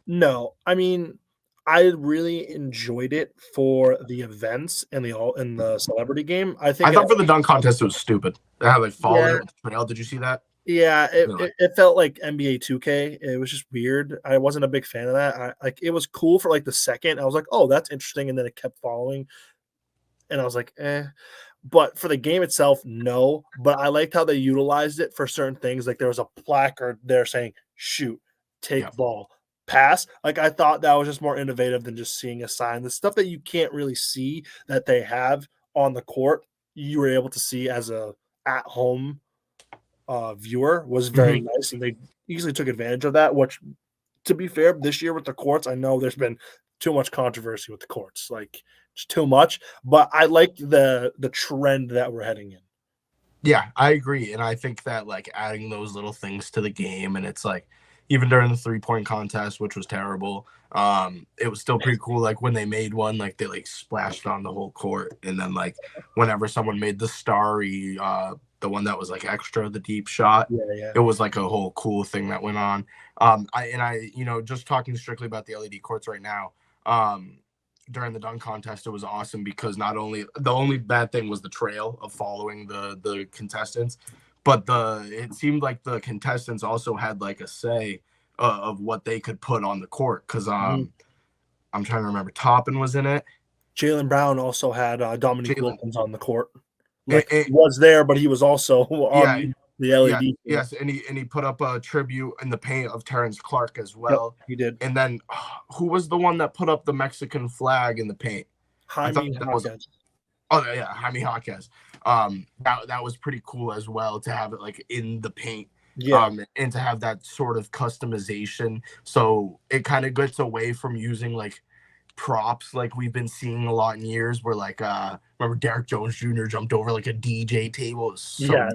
[SPEAKER 2] No, I mean, I really enjoyed it for the events and the celebrity game. I
[SPEAKER 1] I
[SPEAKER 2] think
[SPEAKER 1] thought for the dunk contest it was stupid. How they followed
[SPEAKER 2] yeah,
[SPEAKER 1] it with the trail. Did you see that?
[SPEAKER 2] yeah, it,
[SPEAKER 1] Really?
[SPEAKER 2] it, it felt like NBA 2K. It was just weird. I wasn't a big fan of that. Like it was cool for like the second. I was like, oh, that's interesting, and then it kept following, and I was like, eh. But for the game itself, no. But I liked how they utilized it for certain things. Like there was a placard there saying "shoot, take
[SPEAKER 1] Yeah.
[SPEAKER 2] ball, pass." Like I thought that was just more innovative than just seeing a sign. The stuff that you can't really see that they have on the court, you were able to see as a at home viewer was very nice, and they easily took advantage of that. Which, to be fair, this year with the courts, I know there's been too much controversy with the courts, like just too much. But I like the trend that we're heading in.
[SPEAKER 1] Yeah, I agree. And I think that like adding those little things to the game, and it's like even during the 3-point contest, which was terrible, it was still pretty cool. Like when they made one, like they like splashed on the whole court. And then like whenever someone made the starry, the one that was like extra, the deep shot,
[SPEAKER 2] Yeah, yeah.
[SPEAKER 1] it was like a whole cool thing that went on. Just talking strictly about the LED courts right now, during the dunk contest, it was awesome because not only the only bad thing was the trail of following the contestants, but it seemed like the contestants also had like a say of what they could put on the court, because I'm trying to remember, Toppin was in it.
[SPEAKER 2] Jaylen Brown also had Dominique
[SPEAKER 1] Jalen,
[SPEAKER 2] Wilkins on the court.
[SPEAKER 1] and,
[SPEAKER 2] Like was there, but he was also
[SPEAKER 1] yeah,
[SPEAKER 2] on the LED.
[SPEAKER 1] yes, and he put up a tribute in the paint of Terrence Clark as
[SPEAKER 2] Yep,
[SPEAKER 1] well.
[SPEAKER 2] he did.
[SPEAKER 1] And then who was the one that put up the Mexican flag in the paint? I thought
[SPEAKER 2] Jaime
[SPEAKER 1] that was
[SPEAKER 2] Jaquez.
[SPEAKER 1] Oh yeah, Jaime Jaquez. That was pretty cool as well to have it like in the paint.
[SPEAKER 2] Yeah.
[SPEAKER 1] And to have that sort of customization. So it kind of gets away from using like props like we've been seeing a lot in years, where like remember Derek Jones Jr. jumped over like a DJ table. It was so
[SPEAKER 2] Yeah.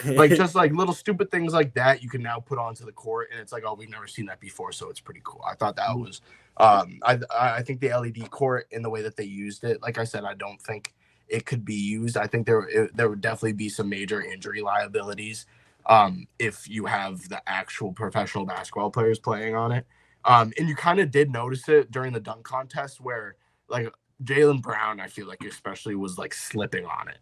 [SPEAKER 1] like just like little stupid things like that you can now put onto the court, and it's like, oh, we've never seen that before, so it's pretty cool. I thought that was I think the LED court, in the way that they used it, like I said, I don't think it could be used. I think there would definitely be some major injury liabilities if you have the actual professional basketball players playing on it. And you kind of did notice it during the dunk contest, where like Jaylen Brown, I feel like especially, was like slipping on it.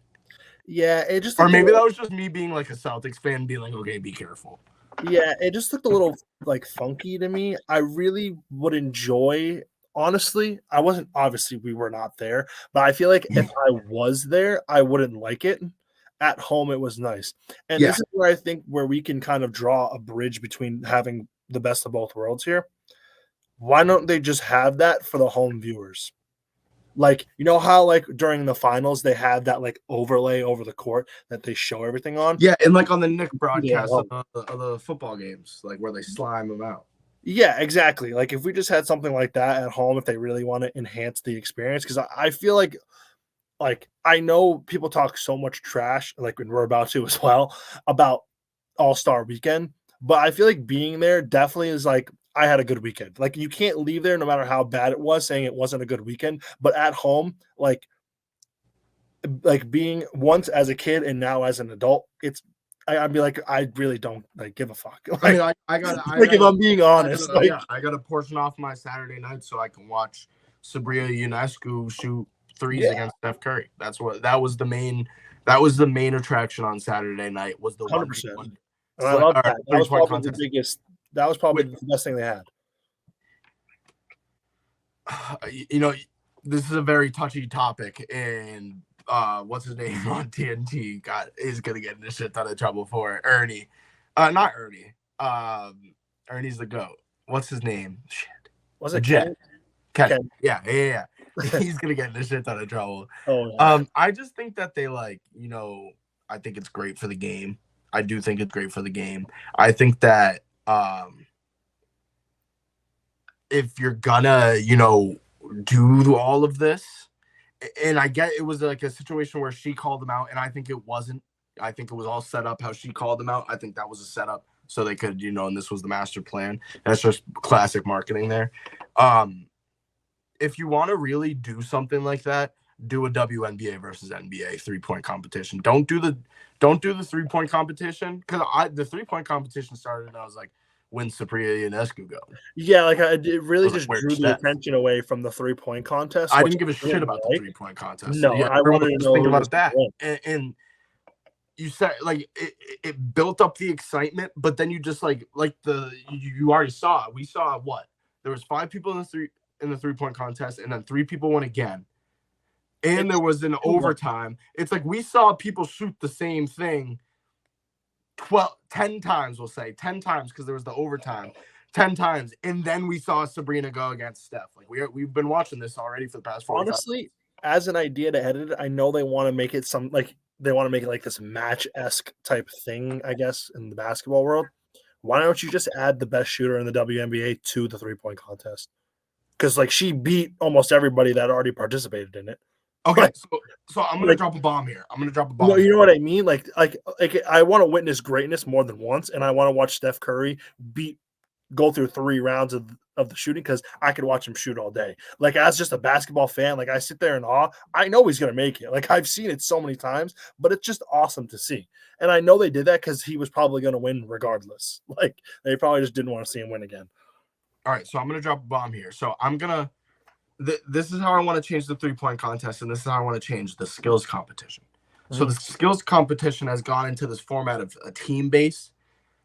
[SPEAKER 2] Yeah, it just
[SPEAKER 1] Or maybe that was just me being like a Celtics fan, being like, okay, be careful.
[SPEAKER 2] yeah, it just looked a little like funky to me. I really would enjoy, honestly, I wasn't, obviously we were not there, but I feel like if I was there, I wouldn't like it. At home it was nice. And
[SPEAKER 1] Yeah.
[SPEAKER 2] this is where I think where we can kind of draw a bridge between having the best of both worlds here. Why don't they just have that for the home viewers? Like, you know how like during the finals they had that like overlay over the court that they show everything on?
[SPEAKER 1] Yeah, and like on the Nick broadcast
[SPEAKER 2] Yeah.
[SPEAKER 1] of the football games, like where they slime them out.
[SPEAKER 2] Yeah, exactly. Like if we just had something like that at home, if they really want to enhance the experience, because I feel like I know people talk so much trash, like when we're about to as well, about All-Star Weekend, but I feel like being there definitely is like I had a good weekend. Like you can't leave there no matter how bad it was saying it wasn't a good weekend, but at home, like being once as a kid and now as an adult, I'd be like, I really don't like give a fuck. Like,
[SPEAKER 1] I mean, I got
[SPEAKER 2] if I'm being honest,
[SPEAKER 1] I got to portion off my Saturday night so I can watch Sabrina Ionescu shoot threes against Steph Curry. That was the main attraction on Saturday night, was the
[SPEAKER 2] 100%. And I love that. That was probably the biggest. That was probably the best thing they had.
[SPEAKER 1] You know, this is a very touchy topic, and what's his name on TNT is gonna get in a shit ton of trouble for it. Ernie, not Ernie. Ernie's the goat. What's his name? Shit.
[SPEAKER 2] Was
[SPEAKER 1] The
[SPEAKER 2] it
[SPEAKER 1] Jet.
[SPEAKER 2] Ken?
[SPEAKER 1] Ken. Yeah. He's gonna get in a shit ton of trouble.
[SPEAKER 2] Oh yeah.
[SPEAKER 1] I just think that they I think it's great for the game. I do think it's great for the game. I think that if you're gonna, do all of this, and I get it was like a situation where she called them out, and I think it wasn't. I think it was all set up how she called them out. I think that was a setup so they could, and this was the master plan. That's just classic marketing there. If you want to really do something like that, do a WNBA versus NBA 3-point competition. Don't do the 3-point competition, because the 3-point competition started and I was like, when's Supriya Ionescu go?
[SPEAKER 2] Yeah, like it really just
[SPEAKER 1] like,
[SPEAKER 2] drew the attention away from the 3-point contest.
[SPEAKER 1] I didn't give a shit about the 3-point contest.
[SPEAKER 2] No,
[SPEAKER 1] yeah,
[SPEAKER 2] I wanted to know
[SPEAKER 1] thinking about that. And you said like it built up the excitement, but then you just you already saw it. We saw what? There was 5 people in the 3-point contest, and then 3 people won again. And there was an overtime. It's like we saw people shoot the same thing 10 times, we'll say 10 times, because there was the overtime 10 times, and then we saw Sabrina go against Steph. Like we've been watching this already for the past 45
[SPEAKER 2] honestly as an idea to edit it. I know they want to make it like this match-esque type thing, I guess, in the basketball world. Why don't you just add the best shooter in the WNBA to the 3-point contest? Because like she beat almost everybody that already participated in it.
[SPEAKER 1] Okay, so I'm gonna drop a bomb here.
[SPEAKER 2] No, you know what I mean? Like I want to witness greatness more than once, and I want to watch Steph Curry go through 3 rounds of the shooting, because I could watch him shoot all day. Like as just a basketball fan, like I sit there in awe. I know he's gonna make it. Like I've seen it so many times, but it's just awesome to see. And I know they did that because he was probably gonna win regardless. Like they probably just didn't want to see him win again.
[SPEAKER 1] All right, so I'm gonna drop a bomb here. So I'm gonna. This is how I want to change the 3-point contest, and this is how I want to change the skills competition. So the skills competition has gone into this format of a team base,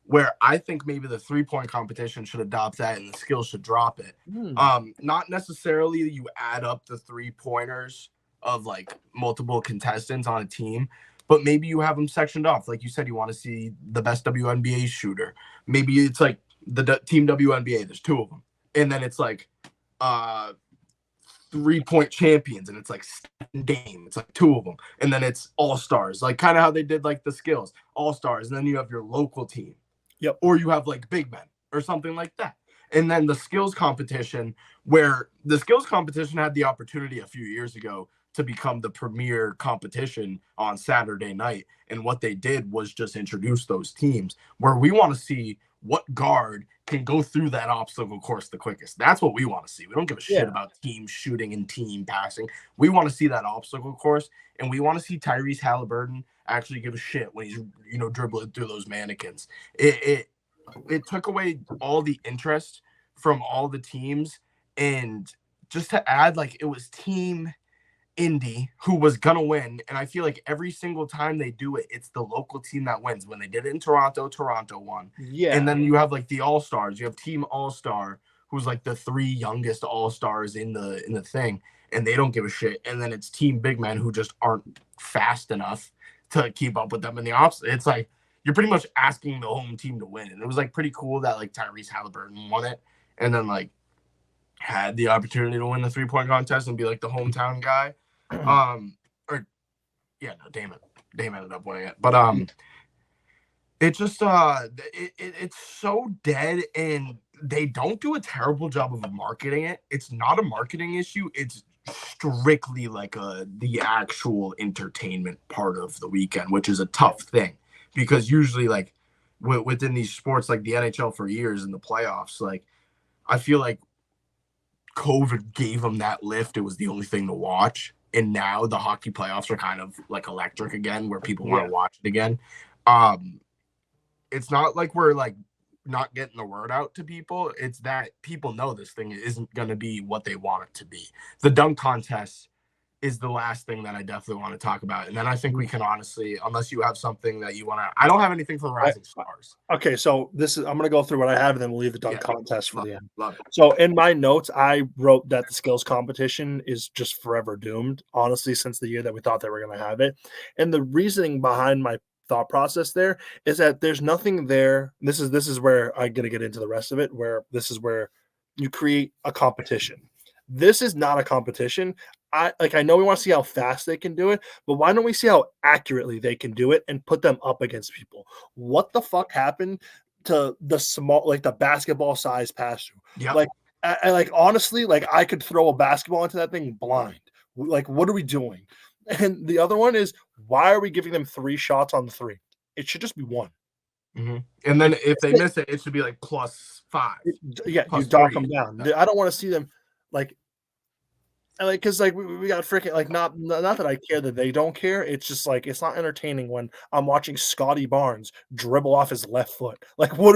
[SPEAKER 1] where I think maybe the 3-point competition should adopt that and the skills should drop it. Not necessarily you add up the 3-pointers of like multiple contestants on a team, but maybe you have them sectioned off. Like you said, you want to see the best WNBA shooter. Maybe it's like the team WNBA, there's 2 of them. And then it's like 3-point champions, and it's like Dame, it's like 2 of them, and then it's all-stars, like kind of how they did like the skills all-stars, and then you have your local team, or you have like big men or something like that. And then the skills competition, where the skills competition had the opportunity a few years ago to become the premier competition on Saturday night, and what they did was just introduce those teams, where we want to see what guard can go through that obstacle course the quickest. That's what we want to see. We don't give a shit about team shooting and team passing. We want to see that obstacle course, and we want to see Tyrese Halliburton actually give a shit when he's dribbling through those mannequins. It took away all the interest from all the teams, and just to add, like, it was team Indy who was gonna win, and I feel like every single time they do it, it's the local team that wins. When they did it in Toronto won. And then you have like the all-stars. You have team all-star, who's like the 3 youngest all-stars in the thing, and they don't give a shit. And then it's team big men who just aren't fast enough to keep up with them in the ops. It's like you're pretty much asking the home team to win. And it was like pretty cool that like Tyrese Halliburton won it, and then like had the opportunity to win the 3-point contest and be like the hometown guy. Dame ended up winning it, but it just it's so dead, and they don't do a terrible job of marketing it. It's not a marketing issue. It's strictly like the actual entertainment part of the weekend, which is a tough thing, because usually like within these sports, like the NHL for years in the playoffs, like I feel like COVID gave them that lift. It was the only thing to watch. And now the hockey playoffs are kind of like electric again, where people want to watch it again. It's not like we're like not getting the word out to people. It's that people know this thing isn't going to be what they want it to be. The dunk contest is the last thing that I definitely want to talk about. And then I think we can honestly, unless you have something that you want to, I don't have anything for the Rising Stars.
[SPEAKER 2] Okay, so I'm going to go through what I have, and then we'll leave the dunk
[SPEAKER 1] Yeah.
[SPEAKER 2] contest for
[SPEAKER 1] Love
[SPEAKER 2] the
[SPEAKER 1] it.
[SPEAKER 2] end.
[SPEAKER 1] Love it.
[SPEAKER 2] So in my notes, I wrote that the skills competition is just forever doomed, honestly, since the year that we thought they were going to have it. And the reasoning behind my thought process there is that there's nothing there. This is where I'm going to get into the rest of it, where this is where you create a competition. This is not a competition. I know we want to see how fast they can do it, but why don't we see how accurately they can do it and put them up against people? What the fuck happened to the small, like the basketball size pass through?
[SPEAKER 1] Yep.
[SPEAKER 2] Like, like honestly, like I could throw a basketball into that thing blind. Like, what are we doing? And the other one is, why are we giving them 3 shots on the 3? It should just be 1.
[SPEAKER 1] Mm-hmm. And then if they miss it, it should be like +5.
[SPEAKER 2] Yeah,
[SPEAKER 1] plus
[SPEAKER 2] you dock
[SPEAKER 1] 3.
[SPEAKER 2] them down. I don't want to see them like because like we got freaking like not that I care that they don't care. It's just like it's not entertaining when I'm watching Scotty Barnes dribble off his left foot. Like what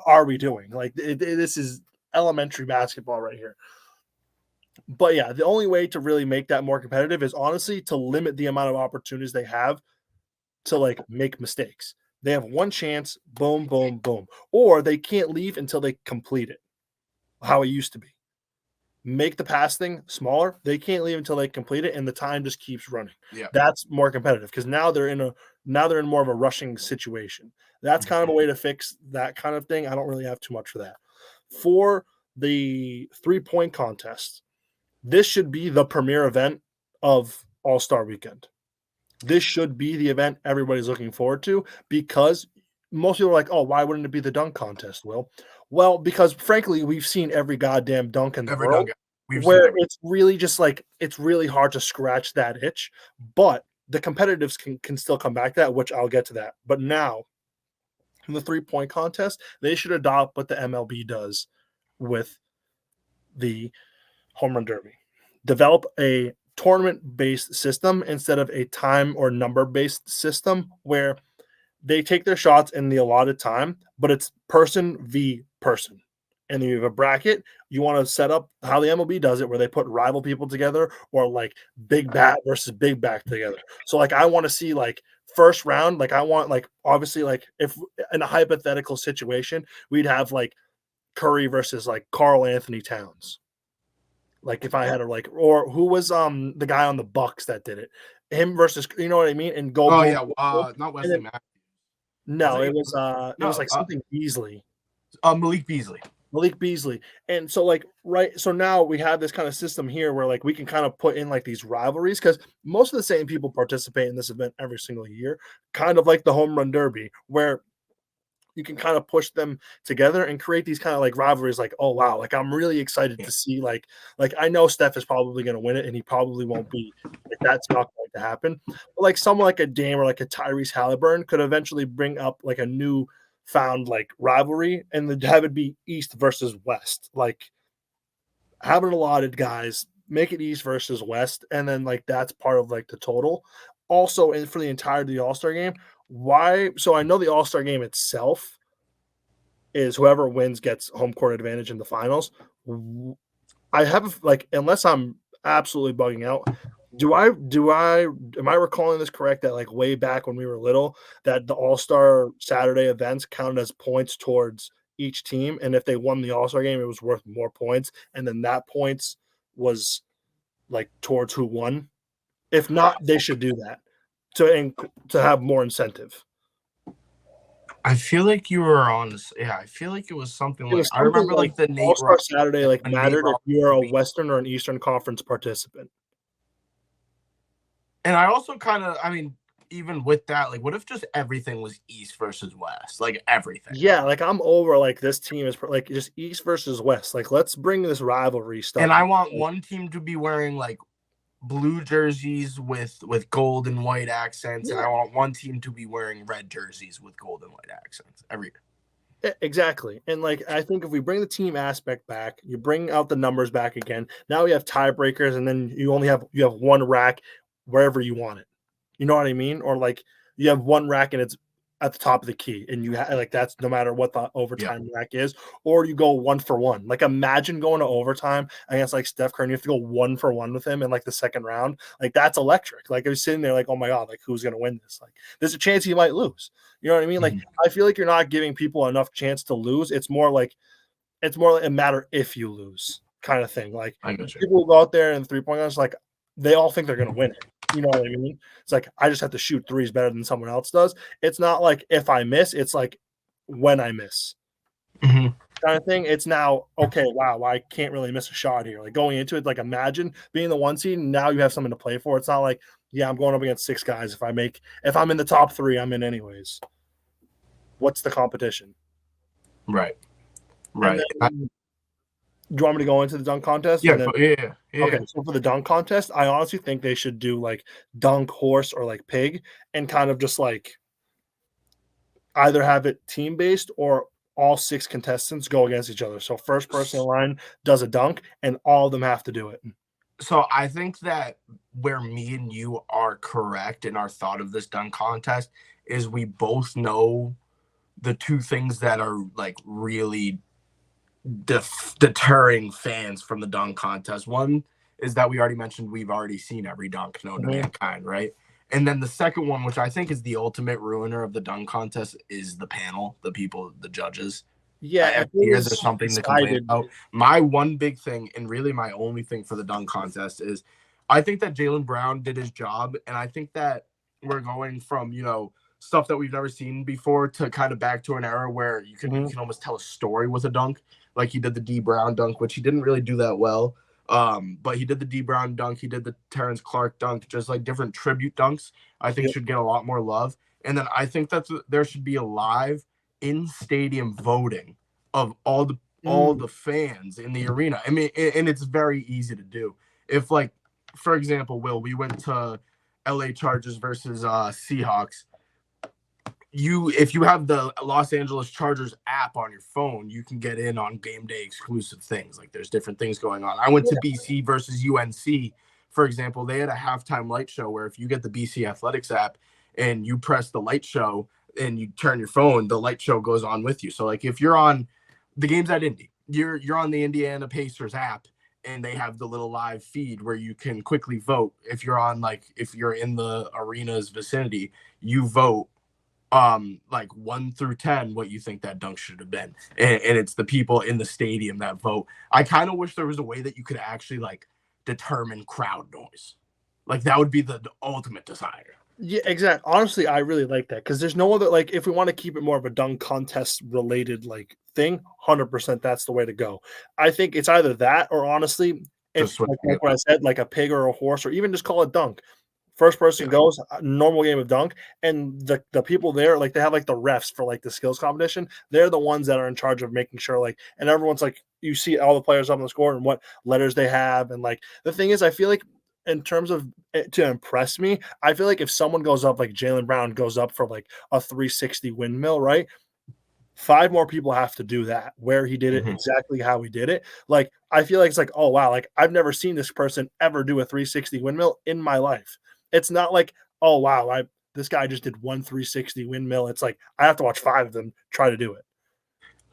[SPEAKER 2] are we doing? Like this is elementary basketball right here. But yeah, the only way to really make that more competitive is honestly to limit the amount of opportunities they have to like make mistakes. They have one chance, boom, boom, boom, or they can't leave until they complete it. How it used to be. Make the pass thing smaller. They can't leave until they complete it, and the time just keeps running.
[SPEAKER 1] Yeah,
[SPEAKER 2] that's more competitive because now they're in more of a rushing situation. That's kind of a way to fix that kind of thing. I don't really have too much for that. For the 3-point contest, this should be the premier event of All-Star Weekend. This should be the event everybody's looking forward to because most people are like, oh, why wouldn't it be the dunk contest, Will? Well, because frankly, we've seen every goddamn dunk in the world where it's really just like it's really hard to scratch that itch, but the competitives can still come back to that, which I'll get to that. But now, in the 3-point contest, they should adopt what the MLB does with the home run derby. Develop a tournament-based system instead of a time or number-based system where they take their shots in the allotted time, but it's person v person. And then you have a bracket. You want to set up how the MLB does it, where they put rival people together or like big bat versus big bat together. So like I want to see like first round, like I want like obviously like if in a hypothetical situation, we'd have like Curry versus like Carl Anthony Towns. Like if I had to like, or who was the guy on the Bucks that did it? Him versus, you know what I mean? And go.
[SPEAKER 1] Oh yeah, not Wesley Matthews.
[SPEAKER 2] No, it was like something Beasley.
[SPEAKER 1] Malik Beasley.
[SPEAKER 2] Malik Beasley. And so like so now we have this kind of system here where like we can kind of put in like these rivalries because most of the same people participate in this event every single year, kind of like the home run derby, where you can kind of push them together and create these kind of like rivalries like, oh wow, like I'm really excited to see like I know Steph is probably going to win it and he probably won't be like that's not going to happen. But like someone like a Dame or like a Tyrese Halliburton could eventually bring up like a new found like rivalry and have it be East versus West. Like have it allotted guys, make it East versus West, and then like that's part of like the total. Also, and for the entirety of the All-Star game, why? So I know the All-Star game itself is whoever wins gets home court advantage in the finals. I have like, unless I'm absolutely bugging out, am I recalling this correct that like way back when we were little that the All-Star Saturday events counted as points towards each team, and if they won the All-Star game, it was worth more points, and then that points was like towards who won. If not, they should do that to have more incentive.
[SPEAKER 1] I feel like you were on. Yeah, I feel like it was something like I remember like the Nate
[SPEAKER 2] All-Star Saturday like mattered if you are a Western or an Eastern Conference participant.
[SPEAKER 1] And I also kind of, I mean, even with that, like, what if just everything was East versus West? Like everything.
[SPEAKER 2] Yeah, like I'm over like this team is like just East versus West. Like let's bring this rivalry stuff.
[SPEAKER 1] And I want one team to be wearing like blue jerseys with gold and white accents, and I want one team to be wearing red jerseys with gold and white accents every year.
[SPEAKER 2] Exactly. And like I think if we bring the team aspect back, you bring out the numbers back again. Now we have tiebreakers, and then you have one rack wherever you want it. You know what I mean? Or like you have one rack and it's at the top of the key, and like that's no matter what the
[SPEAKER 1] Yeah.
[SPEAKER 2] overtime rack is, or you go 1-for-1. Like imagine going to overtime against like Steph Curry, and you have to go 1-for-1 with him in like the second round. Like that's electric. Like I was sitting there like, oh my god, like who's gonna win this? Like there's a chance he might lose. You know what I mean? Like
[SPEAKER 1] Mhm.
[SPEAKER 2] I feel like you're not giving people enough chance to lose. It's more like a matter if you lose kind of thing. Like
[SPEAKER 1] I got you.
[SPEAKER 2] people go out there and 3-point guns, like they all think they're gonna win it. You know what I mean? It's like I just have to shoot threes better than someone else does. It's not like if I miss, it's like when I miss
[SPEAKER 1] Mhm.
[SPEAKER 2] kind of thing. It's now okay. Wow, I can't really miss a shot here. Like going into it, like imagine being the 1 seed. And now you have something to play for. It's not like yeah, I'm going up against 6 guys. If I'm in the top 3, I'm in anyways. What's the competition?
[SPEAKER 1] Right.
[SPEAKER 2] And
[SPEAKER 1] Right.
[SPEAKER 2] then do you want me to go into the dunk contest?
[SPEAKER 1] Yeah.
[SPEAKER 2] And then
[SPEAKER 1] Yeah.
[SPEAKER 2] okay,
[SPEAKER 1] Yeah.
[SPEAKER 2] so for the dunk contest, I honestly think they should do like dunk, horse, or like pig, and kind of just like either have it team based or all 6 contestants go against each other. So first person in line does a dunk, and all of them have to do it.
[SPEAKER 1] So I think that where me and you are correct in our thought of this dunk contest is we both know the two things that are like really deterring fans from the dunk contest. One is that we already mentioned we've already seen every dunk known to
[SPEAKER 2] Mhm.
[SPEAKER 1] mankind, right? And then the second one, which I think is the ultimate ruiner of the dunk contest, is the panel, the people, the judges.
[SPEAKER 2] Yeah, if
[SPEAKER 1] Every
[SPEAKER 2] it
[SPEAKER 1] year
[SPEAKER 2] was
[SPEAKER 1] there's something to complain
[SPEAKER 2] decided,
[SPEAKER 1] about. My one big thing, and really my only thing for the dunk contest, is I think that Jaylen Brown did his job, and I think that we're going from stuff that we've never seen before to kind of back to an era where you can almost tell a story with a dunk, like he did the D Brown dunk, which he didn't really do that well. But he did the D Brown dunk, he did the Terrence Clark dunk, just like different tribute dunks. I think
[SPEAKER 2] yep.
[SPEAKER 1] should get a lot more love, and then I think that there should be a live in stadium voting of all the fans in the arena. I mean, and it's very easy to do. If like, for example, Will, we went to LA Chargers versus Seahawks. If you have the Los Angeles Chargers app on your phone, you can get in on game day exclusive things. Like there's different things going on. I went to BC versus UNC, for example. They had a halftime light show where if you get the BC Athletics app and you press the light show and you turn your phone, the light show goes on with you. So like if you're on the game's at Indy, you're on the Indiana Pacers app and they have the little live feed where you can quickly vote. If you're in the arena's vicinity, you vote like 1 through 10 what you think that dunk should have been, and it's the people in the stadium that vote. I kind of wish there was a way that you could actually like determine crowd noise. Like that would be the ultimate decider.
[SPEAKER 2] Yeah, exactly. Honestly, I really like that because there's no other like if we want to keep it more of a dunk contest related like thing, 100% that's the way to go. I think it's either that or honestly, if
[SPEAKER 1] Just switching
[SPEAKER 2] like
[SPEAKER 1] it
[SPEAKER 2] what I
[SPEAKER 1] up.
[SPEAKER 2] said, like a pig or a horse, or even just call it dunk. First person
[SPEAKER 1] Yeah.
[SPEAKER 2] goes, normal game of dunk, and the people there, like they have like the refs for like the skills competition. They're the ones that are in charge of making sure, like, and everyone's like, you see all the players up on the score and what letters they have, and like the thing is, I feel like in terms of to impress me, I feel like if someone goes up, like Jaylen Brown goes up for like a 360 windmill, right? 5 more people have to do that where he did it
[SPEAKER 1] Mhm.
[SPEAKER 2] exactly how he did it. Like, I feel like it's like, oh, wow, like I've never seen this person ever do a 360 windmill in my life. It's not like, oh, wow, this guy just did one 360 windmill. It's like I have to watch 5 of them try to do it.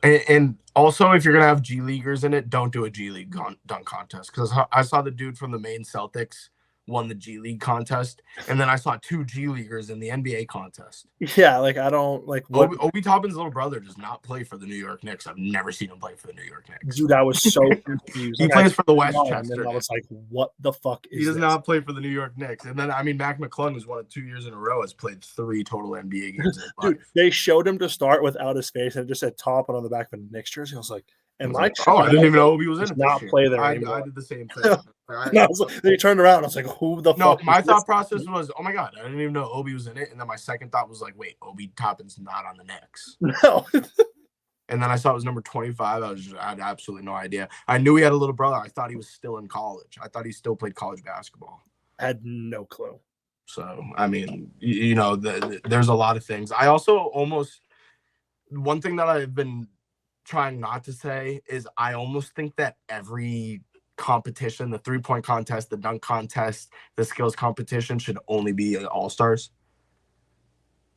[SPEAKER 1] And also, if you're gonna have G Leaguers in it, don't do a G League dunk contest because I saw the dude from the Maine Celtics won the G League contest, and then I saw 2 G Leaguers in the NBA contest.
[SPEAKER 2] Yeah, like I don't like what
[SPEAKER 1] Obi Toppin's little brother does not play for the New York Knicks. I've never seen him play for the New York Knicks.
[SPEAKER 2] dude, I was so confused.
[SPEAKER 1] He
[SPEAKER 2] Like I
[SPEAKER 1] plays for the
[SPEAKER 2] and then
[SPEAKER 1] Westchester
[SPEAKER 2] I was
[SPEAKER 1] Knicks.
[SPEAKER 2] like, what the fuck
[SPEAKER 1] He
[SPEAKER 2] is
[SPEAKER 1] does
[SPEAKER 2] this?
[SPEAKER 1] not play for the New York Knicks. And then, I mean, Mac McClung, who's won it 2 years in a row, has played 3 total NBA games in his
[SPEAKER 2] Dude,
[SPEAKER 1] life.
[SPEAKER 2] they showed him to start without his face and it just said top and on the back of a Knicks jersey. I was like,
[SPEAKER 1] I
[SPEAKER 2] am
[SPEAKER 1] was
[SPEAKER 2] I
[SPEAKER 1] like,
[SPEAKER 2] tripping
[SPEAKER 1] oh, I didn't
[SPEAKER 2] out?
[SPEAKER 1] even know Obi was in
[SPEAKER 2] Does
[SPEAKER 1] it this
[SPEAKER 2] not
[SPEAKER 1] year.
[SPEAKER 2] play there
[SPEAKER 1] I
[SPEAKER 2] anymore.
[SPEAKER 1] did the same thing.
[SPEAKER 2] And I was like, then he turned around. I was like, who the
[SPEAKER 1] No,
[SPEAKER 2] fuck?
[SPEAKER 1] my
[SPEAKER 2] is
[SPEAKER 1] thought
[SPEAKER 2] this?
[SPEAKER 1] process was, oh my god, I didn't even know Obi was in it. And then my second thought was like, wait, Obi Toppin's not on the Knicks.
[SPEAKER 2] No.
[SPEAKER 1] And then I saw it was number 25. I had absolutely no idea. I knew he had a little brother. I thought he was still in college. I thought he still played college basketball.
[SPEAKER 2] I had no clue.
[SPEAKER 1] So, I mean, there's a lot of things. I also almost, one thing that I've been trying not to say is I almost think that every competition, the 3-point contest, the dunk contest, the skills competition should only be all-stars.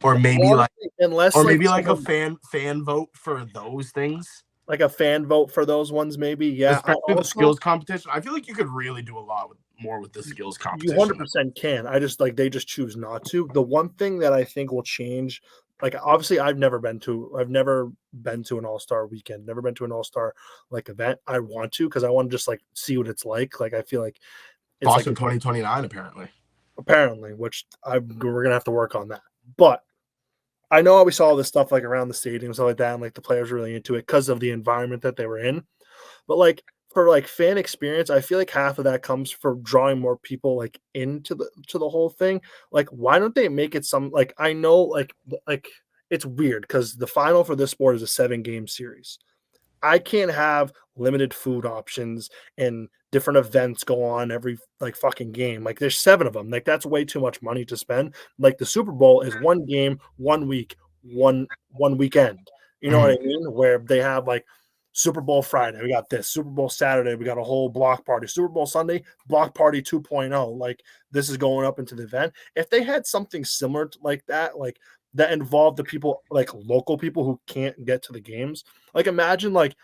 [SPEAKER 1] or maybe
[SPEAKER 2] unless
[SPEAKER 1] like a fan vote for those things.
[SPEAKER 2] Like a fan vote for those ones, maybe. Yeah.
[SPEAKER 1] Especially the skills competition. I feel like you could really do a lot more with the skills competition.
[SPEAKER 2] You 100% can. I just they just choose not to. The one thing that I think will change, like obviously I've never been to an all-star weekend, never been to an all-star like event. I want to because I want to just like see what it's like. Like I feel like it's
[SPEAKER 1] Boston
[SPEAKER 2] like
[SPEAKER 1] 2029
[SPEAKER 2] apparently, which we're gonna have to work on that. But I know we saw this stuff like around the stadium, stuff like that, and like the players were really into it because of the environment that they were in. But like for like fan experience, I feel like half of that comes for drawing more people like into the whole thing. Like, why don't they make it some like I know like it's weird because the final for this sport is a 7-game series. I can't have limited food options and different events go on every like fucking game. Like there's 7 of them. Like that's way too much money to spend. Like the Super Bowl is 1 game, 1 week, one weekend. You know what I mean? Where they have like Super Bowl Friday, we got this. Super Bowl Saturday, we got a whole block party. Super Bowl Sunday, block party 2.0. Like this is going up into the event. If they had something similar to like that involved the people like local people who can't get to the games. Like imagine like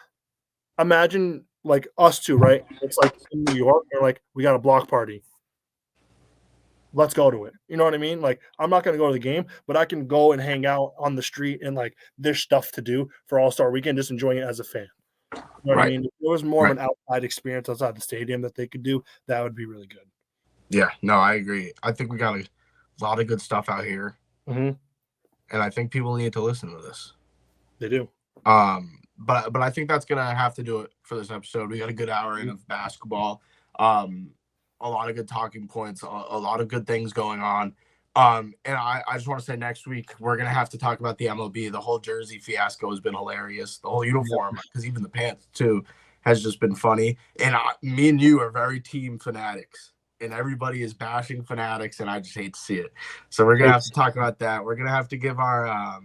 [SPEAKER 2] us two, right? It's like in New York, and like we got a block party. Let's go to it. You know what I mean? Like I'm not gonna go to the game, but I can go and hang out on the street and like there's stuff to do for All-Star Weekend, just enjoying it as a fan. You know what I mean? If there was more of an outside experience outside the stadium that they could do, that would be really good.
[SPEAKER 1] Yeah, no, I agree. I think we got a lot of good stuff out here. And I think people need to listen to this.
[SPEAKER 2] They do.
[SPEAKER 1] But I think that's gonna have to do it for this episode. We got a good hour in of basketball. A lot of good talking points, a lot of good things going on. And I just want to say next week we're gonna have to talk about the MLB. The whole jersey fiasco has been hilarious. The whole uniform, because even the pants too, has just been funny. And me and you are very team Fanatics. And everybody is bashing Fanatics, and I just hate to see it. So we're gonna have to talk about that. We're gonna have to give our,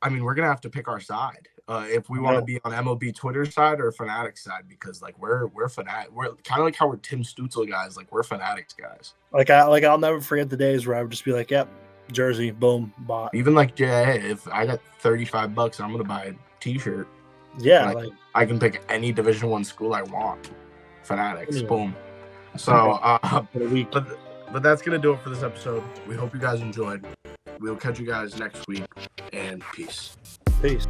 [SPEAKER 1] we're gonna have to pick our side if we want to be on MLB Twitter side or Fanatics side, because like we're Fanatics. We're kind of like how we're Tim Stutzel guys. Like we're Fanatics guys.
[SPEAKER 2] I'll never forget the days where I would just be like, "Yep, jersey, boom, bought."
[SPEAKER 1] Even like, yeah, if I got $35, I'm gonna buy a T-shirt.
[SPEAKER 2] Yeah,
[SPEAKER 1] like I can pick any Division I school I want. Fanatics, boom. So, but that's going to do it for this episode. We hope you guys enjoyed. We'll catch you guys next week, and peace.
[SPEAKER 2] Peace.